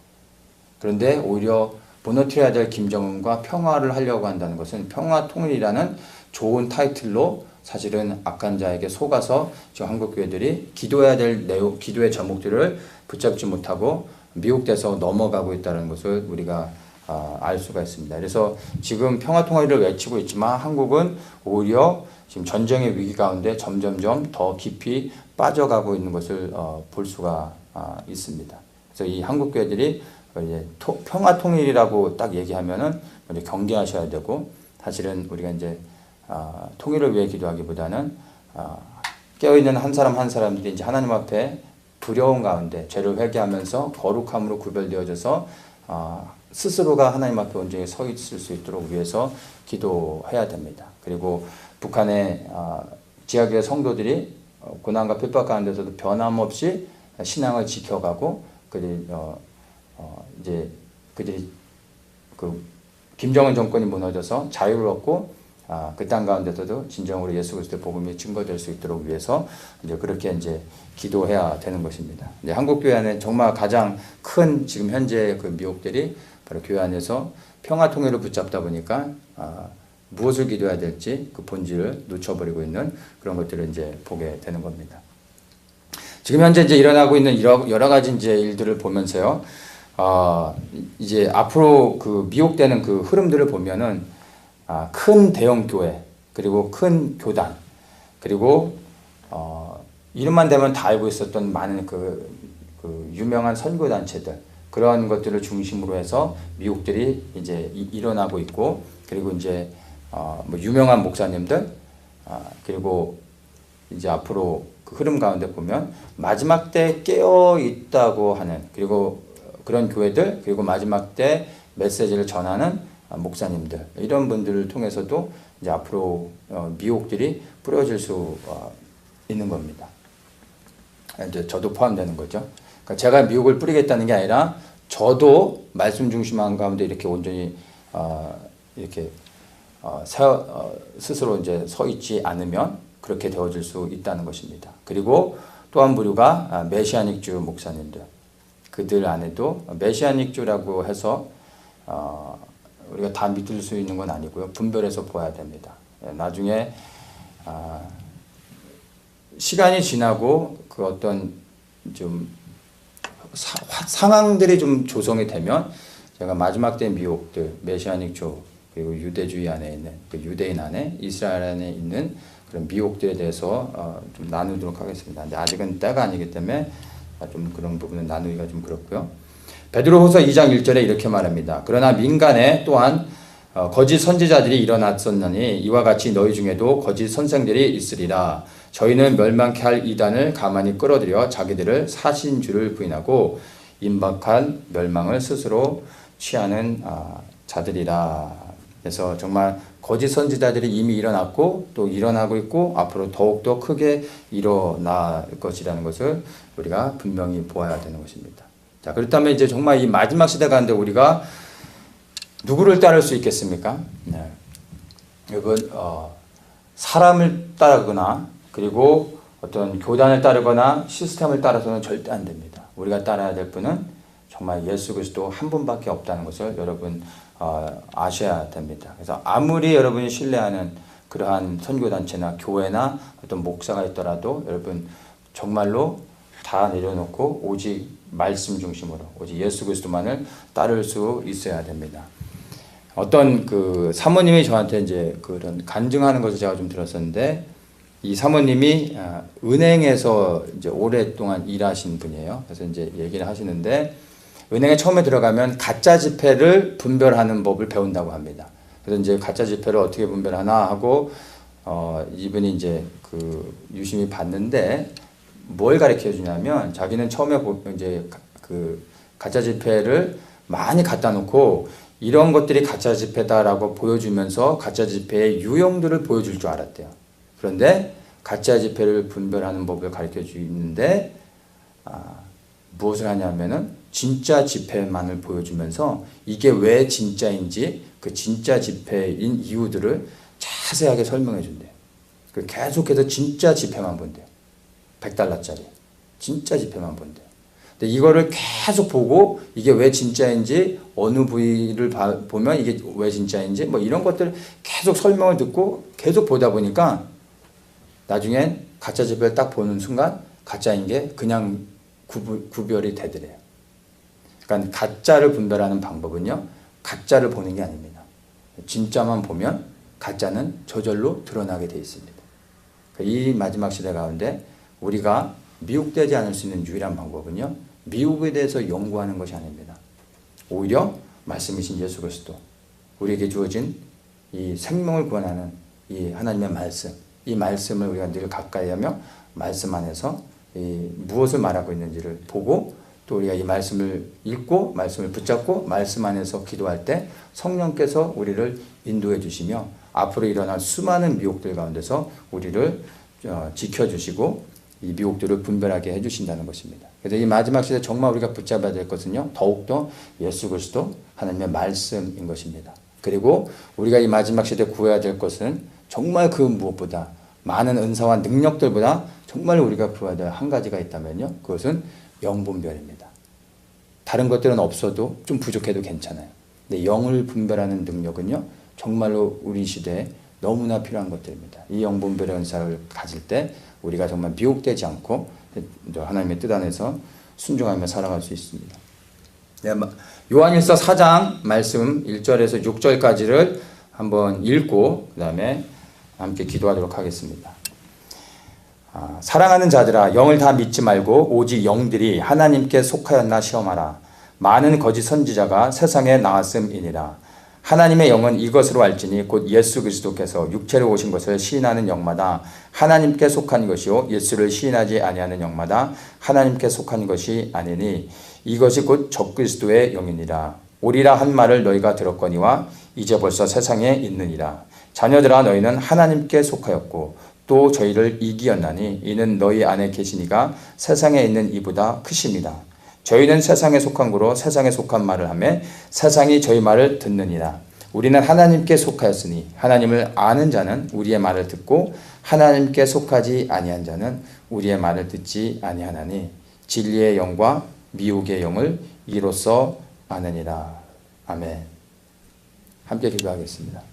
그런데 오히려 무너뜨려야 될 김정은과 평화를 하려고 한다는 것은, 평화 통일이라는 좋은 타이틀로 사실은 악한 자에게 속아서 지금 한국 교회들이 기도해야 될 내용, 기도의 제목들을 붙잡지 못하고 미혹돼서 넘어가고 있다는 것을 우리가 알 수가 있습니다. 그래서 지금 평화 통일을 외치고 있지만 한국은 오히려 지금 전쟁의 위기 가운데 점점점 더 깊이 빠져가고 있는 것을 볼 수가 있습니다. 그래서 이 한국 교회들이 이제 평화 통일이라고 딱 얘기하면은 먼저 경계하셔야 되고, 사실은 우리가 이제 통일을 위해 기도하기보다는 깨어있는 한 사람 한 사람들이 이제 하나님 앞에 두려움 가운데 죄를 회개하면서 거룩함으로 구별되어져서 스스로가 하나님 앞에 온전히 서 있을 수 있도록 위해서 기도해야 됩니다. 그리고 북한의 지하교회 성도들이 고난과 핍박 가운데서도 변함없이 신앙을 지켜가고, 이제 그들이 그 김정은 정권이 무너져서 자유를 얻고 그 땅 가운데서도 진정으로 예수 그리스도의 복음이 증거될 수 있도록 위해서 이제 그렇게 이제 기도해야 되는 것입니다. 이제 한국 교회 안에 정말 가장 큰 지금 현재 그 미혹들이 바로 교회 안에서 평화 통일을 붙잡다 보니까 무엇을 기도해야 될지 그 본질을 놓쳐버리고 있는 그런 것들을 이제 보게 되는 겁니다. 지금 현재 이제 일어나고 있는 여러 가지 이제 일들을 보면서요, 이제 앞으로 그 미혹되는 그 흐름들을 보면은 큰 대형 교회, 그리고 큰 교단, 그리고 이름만 대면 다 알고 있었던 많은 그 유명한 선교 단체들, 그런 것들을 중심으로 해서 미혹들이 이제 일어나고 있고, 그리고 이제 뭐 유명한 목사님들, 그리고 이제 앞으로 그 흐름 가운데 보면 마지막 때 깨어 있다고 하는, 그리고 그런 교회들, 그리고 마지막 때 메시지를 전하는 목사님들, 이런 분들을 통해서도 이제 앞으로 미혹들이 뿌려질 수 있는 겁니다. 이제 저도 포함되는 거죠. 그러니까 제가 미혹을 뿌리겠다는 게 아니라 저도 말씀 중심한 가운데 이렇게 온전히 이렇게 스스로 이제 서 있지 않으면 그렇게 되어질 수 있다는 것입니다. 그리고 또 한 부류가 메시아닉주 목사님들. 그들 안에도 메시아닉주라고 해서 우리가 다 믿을 수 있는 건 아니고요. 분별해서 보아야 됩니다. 나중에 시간이 지나고 그 어떤 좀 상황들이 좀 조성이 되면 제가 마지막 때 미혹들, 메시아닉주 그리고 유대주의 안에 있는 그 유대인 안에 이스라엘 안에 있는 그런 미혹들에 대해서 좀 나누도록 하겠습니다. 근데 아직은 때가 아니기 때문에 좀 그런 부분은 나누기가 좀 그렇고요. 베드로후서 2장 1절에 이렇게 말합니다. 그러나 민간에 또한 거짓 선지자들이 일어났었느니 이와 같이 너희 중에도 거짓 선생들이 있으리라. 저희는 멸망케 할 이단을 가만히 끌어들여 자기들을 사신 줄을 부인하고 임박한 멸망을 스스로 취하는 자들이라. 그래서 정말 거짓 선지자들이 이미 일어났고 또 일어나고 있고 앞으로 더욱더 크게 일어날 것이라는 것을 우리가 분명히 보아야 되는 것입니다. 자, 그렇다면 이제 정말 이 마지막 시대 가운데 우리가 누구를 따를 수 있겠습니까? 네. 여러분, 사람을 따르거나 그리고 어떤 교단을 따르거나 시스템을 따라서는 절대 안 됩니다. 우리가 따라야 될 분은 정말 예수 그리스도 한 분밖에 없다는 것을 여러분 아셔야 됩니다. 그래서 아무리 여러분이 신뢰하는 그러한 선교단체나 교회나 어떤 목사가 있더라도 여러분 정말로 다 내려놓고 오직 말씀 중심으로 오직 예수 그리스도만을 따를 수 있어야 됩니다. 어떤 그 사모님이 저한테 이제 그런 간증하는 것을 제가 좀 들었었는데 이 사모님이 은행에서 이제 오랫동안 일하신 분이에요. 그래서 이제 얘기를 하시는데 은행에 처음에 들어가면 가짜 지폐를 분별하는 법을 배운다고 합니다. 그래서 이제 가짜 지폐를 어떻게 분별하나 하고 이분이 이제 그 유심히 봤는데 뭘 가르쳐 주냐면 자기는 처음에 이제 그 가짜 지폐를 많이 갖다 놓고 이런 것들이 가짜 지폐다라고 보여주면서 가짜 지폐의 유형들을 보여줄 줄 알았대요. 그런데 가짜 지폐를 분별하는 법을 가르쳐 주는데 무엇을 하냐면은 진짜 지폐만을 보여주면서 이게 왜 진짜인지 그 진짜 지폐인 이유들을 자세하게 설명해 준대요. 계속해서 진짜 지폐만 본대요. $100짜리 진짜 지폐만 본대요. 근데 이거를 계속 보고 이게 왜 진짜인지 어느 부위를 보면 이게 왜 진짜인지 뭐 이런 것들 계속 설명을 듣고 계속 보다 보니까 나중엔 가짜 지폐를 딱 보는 순간 가짜인 게 그냥 구별이 되더래요. 그러니까 가짜를 분별하는 방법은요, 가짜를 보는 게 아닙니다. 진짜만 보면 가짜는 저절로 드러나게 되어 있습니다. 이 마지막 시대 가운데 우리가 미혹되지 않을 수 있는 유일한 방법은요, 미혹에 대해서 연구하는 것이 아닙니다. 오히려 말씀이신 예수 그리스도, 우리에게 주어진 이 생명을 구원하는 이 하나님의 말씀, 이 말씀을 우리가 늘 가까이 하며 말씀 안에서 무엇을 말하고 있는지를 보고 또 우리가 이 말씀을 읽고 말씀을 붙잡고 말씀 안에서 기도할 때 성령께서 우리를 인도해 주시며 앞으로 일어날 수많은 미혹들 가운데서 우리를 지켜주시고 이 미혹들을 분별하게 해주신다는 것입니다. 그래서 이 마지막 시대 정말 우리가 붙잡아야 될 것은요, 더욱더 예수 그리스도 하나님의 말씀인 것입니다. 그리고 우리가 이 마지막 시대 구해야 될 것은 정말 그 무엇보다 많은 은사와 능력들보다 정말 우리가 구해야 될 한 가지가 있다면요, 그것은 영분별입니다. 다른 것들은 없어도 좀 부족해도 괜찮아요. 근데 영을 분별하는 능력은요, 정말로 우리 시대에 너무나 필요한 것들입니다. 이 영분별의 은사를 가질 때 우리가 정말 미혹되지 않고 하나님의 뜻 안에서 순종하며 살아갈 수 있습니다. 요한일서 4장 말씀 1절에서 6절까지를 한번 읽고 그 다음에 함께 기도하도록 하겠습니다. 사랑하는 자들아, 영을 다 믿지 말고 오직 영들이 하나님께 속하였나 시험하라. 많은 거짓 선지자가 세상에 나왔음이니라. 하나님의 영은 이것으로 알지니 곧 예수 그리스도께서 육체로 오신 것을 시인하는 영마다 하나님께 속한 것이요 예수를 시인하지 아니하는 영마다 하나님께 속한 것이 아니니 이것이 곧 적그리스도의 영이니라. 오리라 한 말을 너희가 들었거니와 이제 벌써 세상에 있느니라. 자녀들아, 너희는 하나님께 속하였고 또 저희를 이기었나니 이는 너희 안에 계시니가 세상에 있는 이보다 크심이다. 저희는 세상에 속한 거로 세상에 속한 말을 하며 세상이 저희 말을 듣느니라. 우리는 하나님께 속하였으니 하나님을 아는 자는 우리의 말을 듣고 하나님께 속하지 아니한 자는 우리의 말을 듣지 아니하나니 진리의 영과 미혹의 영을 이로써 아느니라. 아멘. 함께 기도하겠습니다.